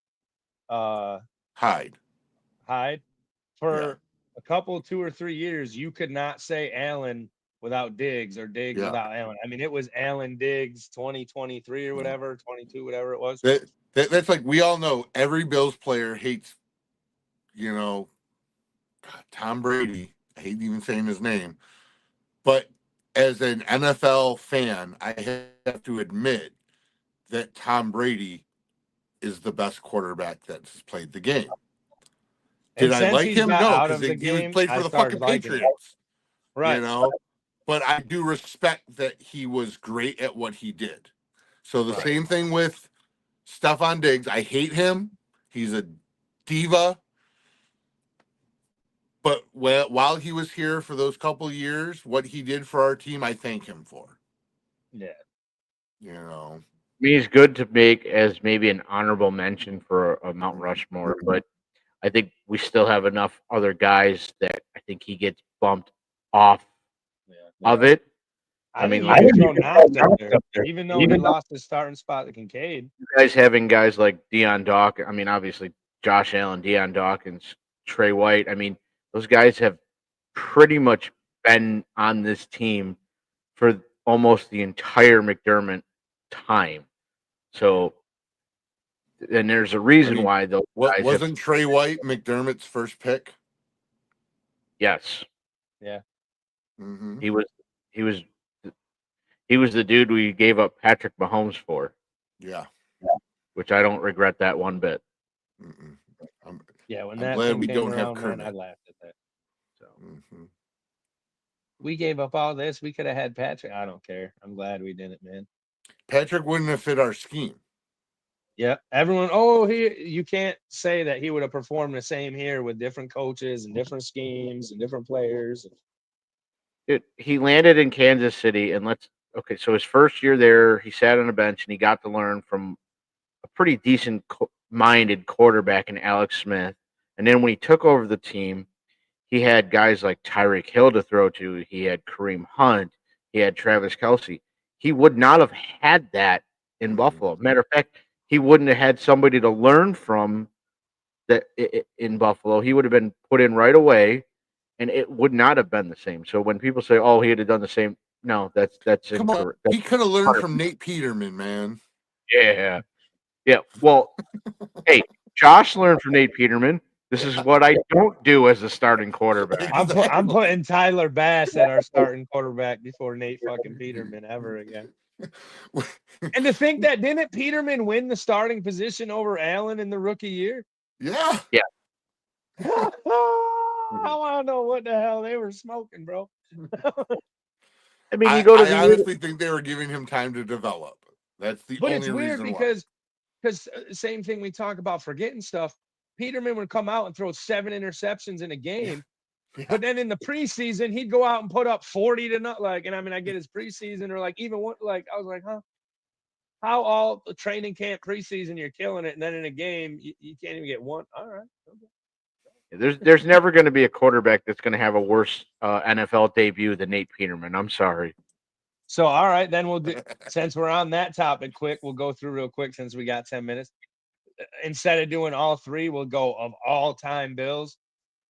Hyde. Hyde. For a couple, 2 or 3 years, you could not say Allen without Diggs or Diggs Yeah. without Allen. I mean, it was Allen Diggs 2023 or whatever, 22, whatever it was. That's like we all know every Bills player hates, Tom Brady. I hate even saying his name. But as an NFL fan, I have to admit that Tom Brady is the best quarterback that's played the game. Did And I since like he's him? got No, out because of the he game, played I for the started fucking liking him. Patriots. Right. But I do respect that he was great at what he did. So the Right. same thing with Stephon Diggs. I hate him. He's a diva. But while he was here for those couple years, what he did for our team, I thank him for. Yeah. I mean, he's good to make as maybe an honorable mention for a Mount Rushmore, but I think we still have enough other guys that I think he gets bumped off of it. I mean, like, you can throw Knox up there, even though he lost his starting spot to Kincaid. You guys having guys like Deion Dawkins, I mean, obviously Josh Allen, Deion Dawkins, Trey White. I mean, those guys have pretty much been on this team for almost the entire McDermott time. So, and there's a reason why those guys wasn't Trey White McDermott's first pick? Yes. Yeah. Mm-hmm. He was the dude we gave up Patrick Mahomes for. Yeah. Which I don't regret that one bit. Mm-mm. When I'm that glad thing we came don't have around, man, Kermit. I laughed at that. So we gave up all this. We could have had Patrick. I don't care. I'm glad we didn't, man. Patrick wouldn't have fit our scheme. Yeah, everyone. You can't say that he would have performed the same here with different coaches and different schemes and different players. Dude, he landed in Kansas City, and so his first year there, he sat on a bench and he got to learn from a pretty decent minded quarterback in Alex Smith. And then when he took over the team, he had guys like Tyreek Hill to throw to. He had Kareem Hunt. He had Travis Kelce. He would not have had that in Buffalo. Matter of fact, he wouldn't have had somebody to learn from that in Buffalo. He would have been put in right away, and it would not have been the same. So when people say, "Oh, he would have done the same," no, that's Come on. incorrect. He could have learned from Nate Peterman, man. Yeah. Well, hey, Josh learned from Nate Peterman. This is what I don't do as a starting quarterback. I'm putting Tyler Bass at our starting quarterback before Nate fucking Peterman ever again. And to think that didn't Peterman win the starting position over Allen in the rookie year? Yeah. I want to know what the hell they were smoking, bro. I mean, you go to I the honestly think they were giving him time to develop. That's the But only it's weird reason why. because same thing we talk about forgetting stuff. Peterman would come out and throw 7 interceptions in a game, Yeah. but then in the preseason he'd go out and put up 40 to not like. And I mean, I get his preseason or like even one like I was like, huh? How all the training camp preseason you're killing it, and then in a game you can't even get one. All right. Okay. there's never going to be a quarterback that's going to have a worse NFL debut than Nate Peterman. I'm sorry. So all right, then we'll do since we're on that topic quick, we'll go through real quick since we got 10 minutes. Instead of doing all three, we'll go of all time Bills.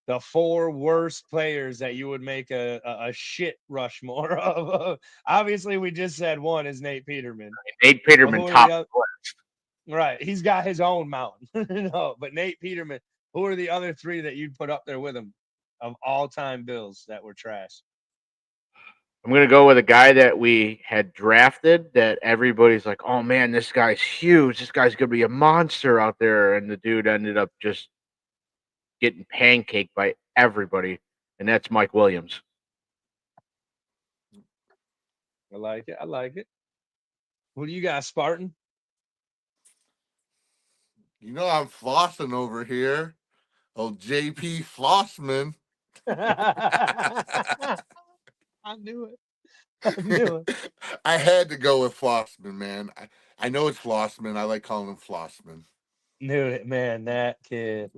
The 4 worst players that you would make a shit Rushmore of. Obviously, we just said one is Nate Peterman. Nate Peterman who are top the oth- list. Right. He's got his own mountain. No, but Nate Peterman, who are the other 3 that you'd put up there with him of all time Bills that were trash? I'm going to go with a guy that we had drafted that everybody's like, oh man, this guy's huge. This guy's going to be a monster out there. And the dude ended up just getting pancaked by everybody. And that's Mike Williams. I like it. I like it. What do you got, Spartan? You know I'm flossing over here. Oh, JP Flossman. I knew it. I knew it. I had to go with Flossman, man. I know it's Flossman. I like calling him Flossman. Knew it, man. That kid.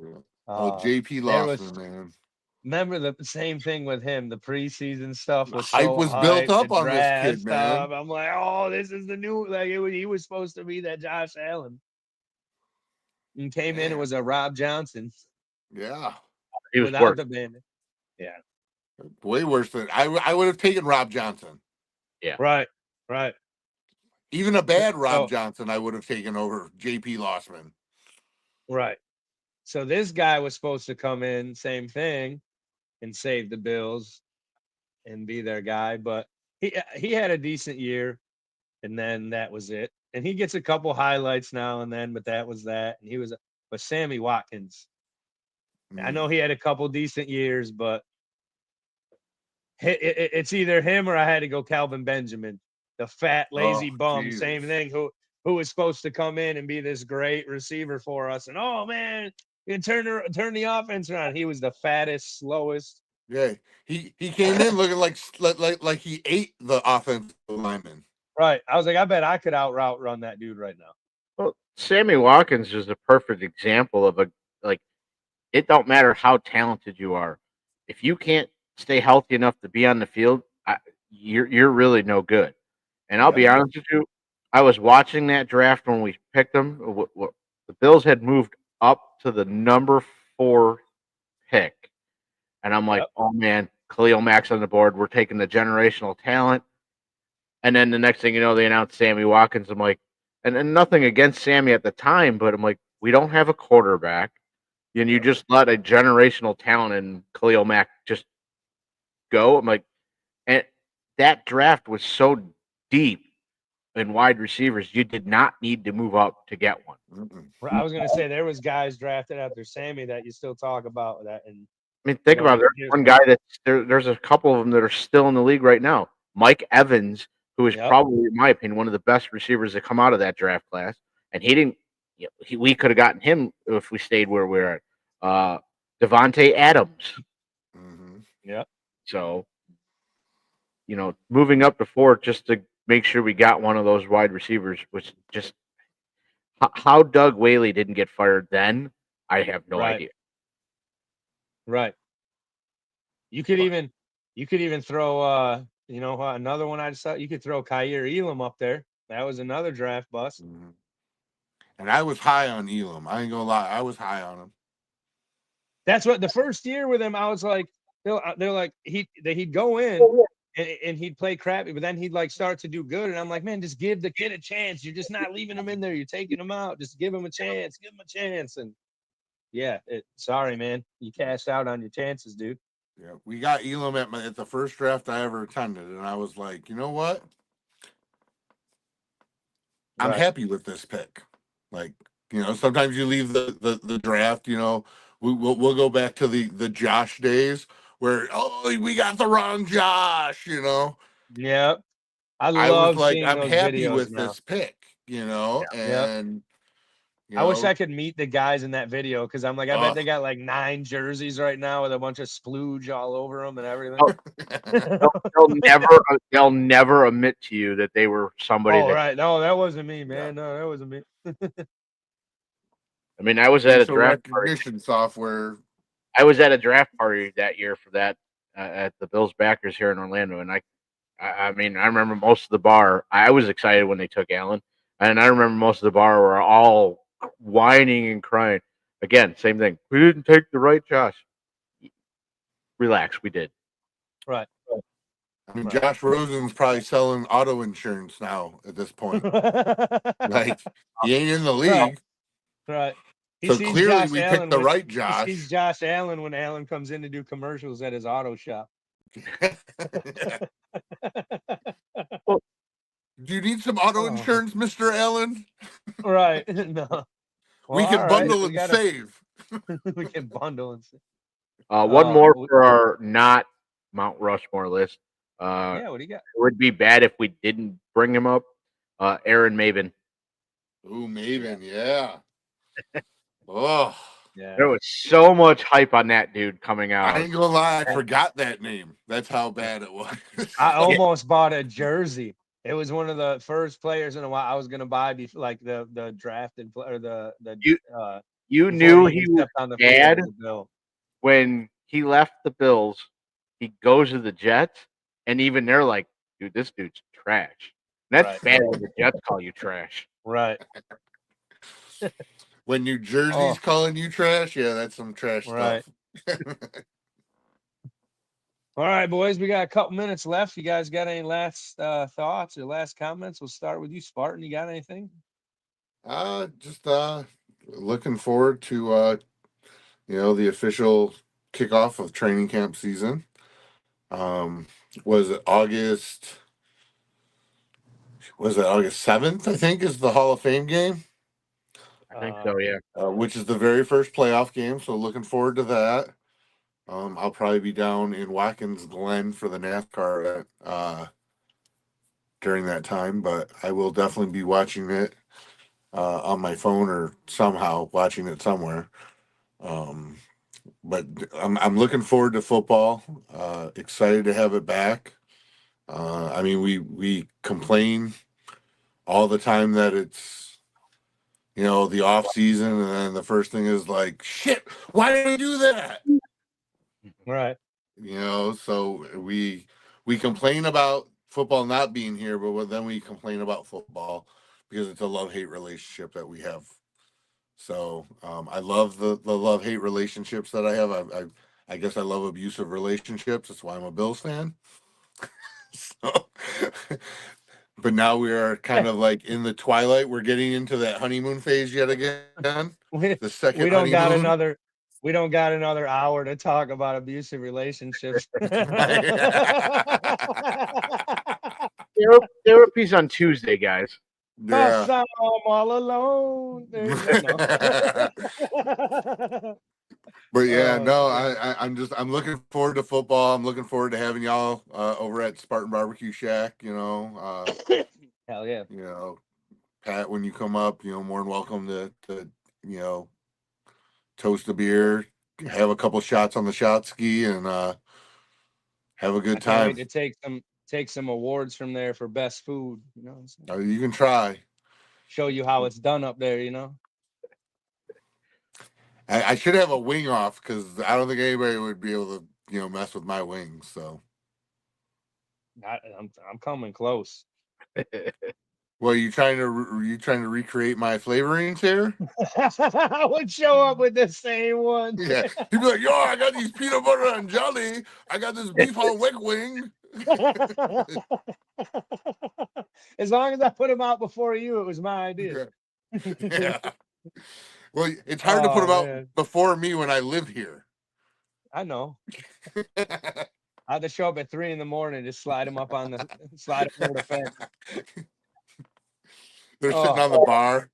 JP there was- Flossman, man. Remember the same thing with him. The preseason stuff was Hype so was built hyped, up the on this draft kid, man. stuff. I'm like, oh, this is the new. Like he was supposed to be that Josh Allen. And came in, it was a Rob Johnson Yeah. He was without worse. the bandit. Yeah. Way worse than I would have taken Rob Johnson. Right. Right. Even a bad Rob Oh. Johnson, I would have taken over JP Lossman. Right. So this guy was supposed to come in, same thing, and save the Bills and be their guy, but he had a decent year, and then that was it. And he gets a couple highlights now and then, but that was that. And he was, but Sammy Watkins, I know he had a couple decent years, but it's either him or I had to go Calvin Benjamin, the fat lazy bum. Jesus. Same thing. Who was supposed to come in and be this great receiver for us? And oh man, you can turn the offense around. He was the fattest, slowest. Yeah, he came in looking like he ate the offensive lineman. Right. I was like, I bet I could route run that dude right now. Well, Sammy Watkins is a perfect example of it don't matter how talented you are. If you can't stay healthy enough to be on the field, you're really no good. And I'll be honest with you, I was watching that draft when we picked them. The Bills had moved up to the number 4 pick. And I'm like, oh man, Khalil Mack's on the board. We're taking the generational talent. And then the next thing you know, they announced Sammy Watkins. I'm like, and nothing against Sammy at the time, but I'm like, we don't have a quarterback. And you just let a generational talent in Khalil Mack just go. I'm like, and that draft was so deep in wide receivers, you did not need to move up to get one. I was gonna say there was guys drafted after Sammy that you still talk about that. And I mean, think about it. There's one guy there's a couple of them that are still in the league right now. Mike Evans, who is probably, in my opinion, one of the best receivers that come out of that draft class. And he didn't, we could have gotten him if we stayed where we're at. Devontae Adams. Yeah. So, moving up to 4 just to make sure we got one of those wide receivers was just how Doug Whaley didn't get fired then. I have no idea. Right. You could even throw another one I saw. You could throw Kaiir Elam up there. That was another draft bust. And I was high on Elam. I ain't gonna lie, I was high on him. That's what the first year with him, I was like, they're like he'd go in and he'd play crappy, but then he'd like start to do good. And I'm like, man, just give the kid a chance. You're just not leaving him in there. You're taking him out. Just give him a chance. Give him a chance. And yeah, sorry, man, you cashed out on your chances, dude. Yeah, we got Elam at the first draft I ever attended, and I was like, you know what? I'm Right. happy with this pick. Like, sometimes you leave the draft, we'll go back to the Josh days where, we got the wrong Josh, Yep. I I was love like, seeing I'm those happy videos with now. this pick, Yep. and I wish I could meet the guys in that video because I'm like, I bet uh, they got like 9 jerseys right now with a bunch of splooge all over them and everything. Oh, they'll never admit to you that they were somebody Oh, that. right. No, that wasn't me, man. Yeah. No, that wasn't me. I mean, I was at a facial draft party. recognition software. I was at a draft party that year for that at the Bills backers here in Orlando, and I mean, I remember most of the bar. I was excited when they took Allen, and I remember most of the bar were all whining and crying. Again, same thing. We didn't take the right Josh. Relax, we did. Right. I mean, Right. Josh Rosen's probably selling auto insurance now at this point. Like, he ain't in the league. Right. He So sees clearly Josh we Allen picked the when right he Josh. sees Josh Allen when Allen comes in to do commercials at his auto shop. Do you need some auto Oh. insurance, Mr. Allen? Right. No. Well, We can all right. bundle We and gotta save. we can bundle and One more we- for our not Mount Rushmore list. yeah, what do you got? It would be bad if we didn't bring him up. Aaron Maven. Ooh, Maven, yeah. Oh, Yeah. There was so much hype on that dude coming out. I ain't gonna lie, I forgot that name. That's how bad it was. I almost bought a jersey. It was one of the first players in a while I was gonna buy before like the drafted or the You before knew he he even was stepped on the bad field with the Bill. when he left the Bills. He goes to the Jets, and even they're like, "Dude, this dude's trash." And that's Right. bad when the Jets call you trash. Right. When New Jersey's Oh. calling you trash, yeah, that's some trash Right. stuff. All right, boys, we got a couple minutes left. You guys got any last thoughts or last comments? We'll start with you, Spartan. You got anything? Just looking forward to the official kickoff of training camp season. Was it August 7th, I think, is the Hall of Fame game, I think so, yeah. which is the very first playoff game. So looking forward to that. I'll probably be down in Watkins Glen for the NASCAR event during that time, but I will definitely be watching it on my phone or somehow watching it somewhere. But I'm looking forward to football. Excited to have it back. I mean, we complain all the time that it's the off season, and then the first thing is like, shit, why did we do that? Right. So we complain about football not being here, but then we complain about football because it's a love-hate relationship that we have. So I love the love-hate relationships that I have. I guess I love abusive relationships. That's why I'm a Bills fan. So, but now we are kind of like in the twilight. We're getting into that honeymoon phase yet again. The second We don't got honeymoon. we don't got another hour to talk about abusive relationships. Therapy's on Tuesday, guys. Yeah. I'm all alone. But yeah, Oh, no, shit. I'm looking forward to football. I'm looking forward to having y'all over at Spartan Barbecue Shack. Hell yeah. Pat, when you come up, more than welcome to toast a beer, have a couple shots on the shot ski, and have a good I can't wait time. to take some awards from there for best food. You can try. Show you how it's done up there. I should have a wing off because I don't think anybody would be able to mess with my wings. So, I'm coming close. well, you trying to recreate my flavorings here? I would show up with the same one. Yeah, he'd be like, "Yo, I got these peanut butter and jelly. I got this beef on wick wing." As long as I put them out before you, it was my idea. Yeah. Well, it's hard to put them out before me when I live here. I know. I had to show up at 3 a.m, just slide them over the fence. They're Oh. sitting on the bar.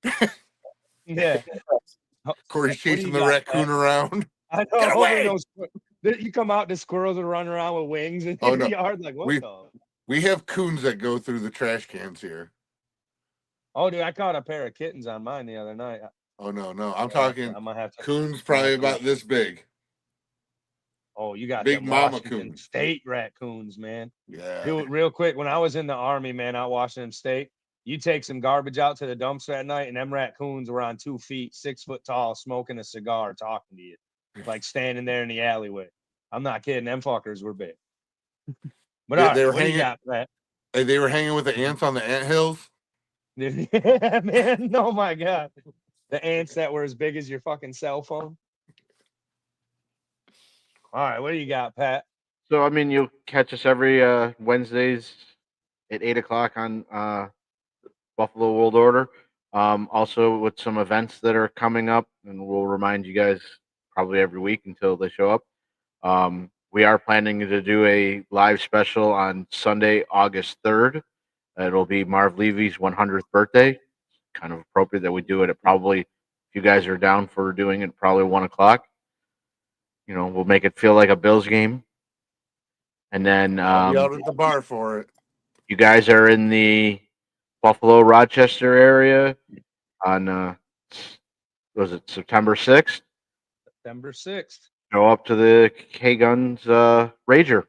Yeah. Corey's What do you chasing the got, raccoon around. I know. Get Hopefully away! you come out, the squirrels are running around with wings in Oh, the no. yard. Like, what We- the? We have coons that go through the trash cans here. Oh, dude, I caught a pair of kittens on mine the other night. Oh no, I'm talking I'm gonna have to. coons probably about this big. Oh, you got Big them mama Washington coons. State raccoons, man. Yeah. Dude, real quick, when I was in the army, man, out Washington State, you take some garbage out to the dumpster at night, and them raccoons were on 2 feet, 6 foot tall, smoking a cigar, talking to you, like standing there in the alleyway. I'm not kidding. Them fuckers were big. But all They right, were what do you hanging. got, Pat? They were hanging with the ants on the ant hills. Yeah, man. Oh my god, the ants that were as big as your fucking cell phone. All right, what do you got, Pat? So I mean, you'll catch us every Wednesdays at 8 o'clock on Buffalo World Order. Also with some events that are coming up, and we'll remind you guys probably every week until they show up. We are planning to do a live special on Sunday, August 3rd. It'll be Marv Levy's 100th birthday. Kind of appropriate that we do it at probably, if you guys are down for doing it, probably 1 o'clock. You know, we'll make it feel like a Bills game. And then I'll be out at the bar for it. you guys are in the Buffalo Rochester area on was it September 6th? September 6th, Go up to the K Guns Rager.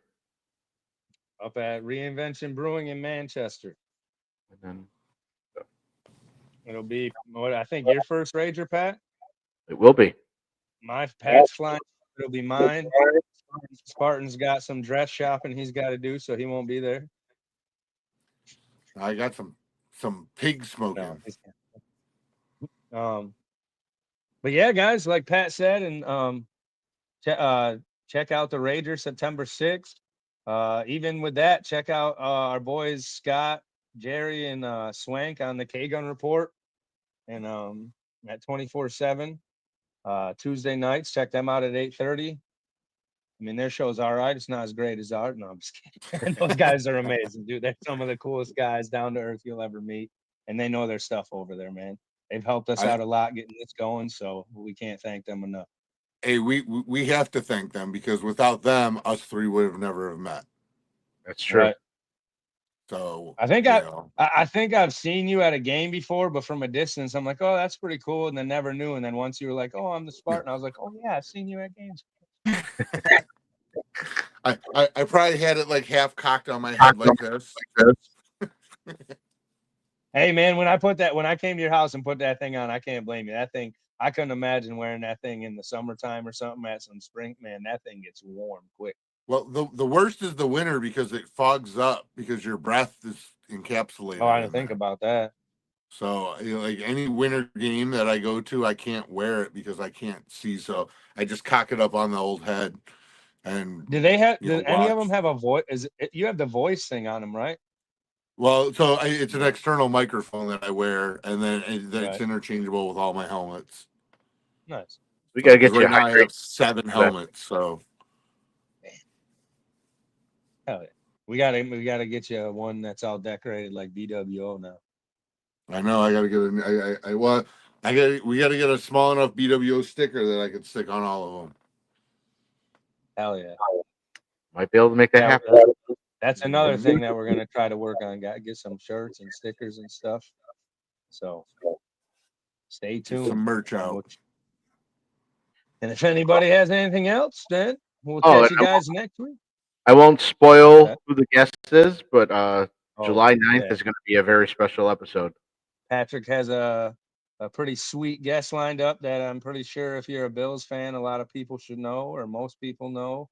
up at Reinvention Brewing in Manchester. And then It'll be what I think your first Rager, Pat. it will be. My Pat's flying. It'll be mine. Spartan's got some dress shopping he's got to do, so he won't be there. I got some pig smoking. No, but yeah, guys, like Pat said, and check out the Rager September 6th. Even with that, check out our boys Scott, Jerry, and Swank on the K Gun Report, and at 24/7 Tuesday nights. Check them out at 8:30. I mean, their show's all right. It's not as great as ours. No, I'm just kidding. Those guys are amazing, dude. They're some of the coolest guys down to earth you'll ever meet, and they know their stuff over there, man. They've helped us out a lot getting this going, so we can't thank them enough. Hey, we have to thank them because without them, us three would have never have met. That's true. Right. So I think you I know, I think I've seen you at a game before, but from a distance, I'm like, oh, that's pretty cool, and then never knew. And then once you were like, oh, I'm the Spartan, I was like, oh yeah, I've seen you at games. I probably had it like half cocked on my head like this. Hey man, when I came to your house and put that thing on, I can't blame you. That thing, I couldn't imagine wearing that thing in the summertime or something at some spring. Man, that thing gets warm quick. Well, the worst is the winter because it fogs up because your breath is encapsulated. Oh, I in didn't think there. about that. So, you know, like any winter game that I go to, I can't wear it because I can't see. So I just cock it up on the old head. And Do they have? you know, Do any of watch. them have a voice? You have the voice thing on them, right? Well, so it's an external microphone that I wear, and then it's Right. interchangeable with all my helmets. Nice. We got to get you Right now I hydrated. have 7 helmets, so Hell yeah. We gotta get you one that's all decorated like BWO now. I know I got to get we got to get a small enough BWO sticker that I could stick on all of them. Hell yeah. Might be able to make that Yeah, happen. That's another thing that we're gonna try to work on. Get some shirts and stickers and stuff. So stay Get tuned. some merch out. And if anybody has anything else, then we'll Oh, catch and you guys next week. I won't spoil Okay. who the guest is, but July 9th yeah. is going to be a very special episode. Patrick has a pretty sweet guest lined up that I'm pretty sure if you're a Bills fan, a lot of people should know, or most people know.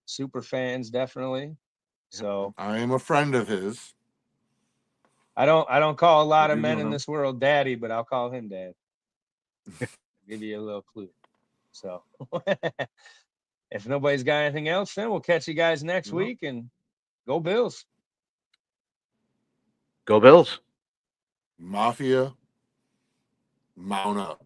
Super fans, definitely. So I am a friend of his. I don't call a lot of You men in know. this world daddy, but I'll call him dad. Give you a little clue. So if nobody's got anything else, then we'll catch you guys next week, and go Bills. Go Bills. Mafia, mount up.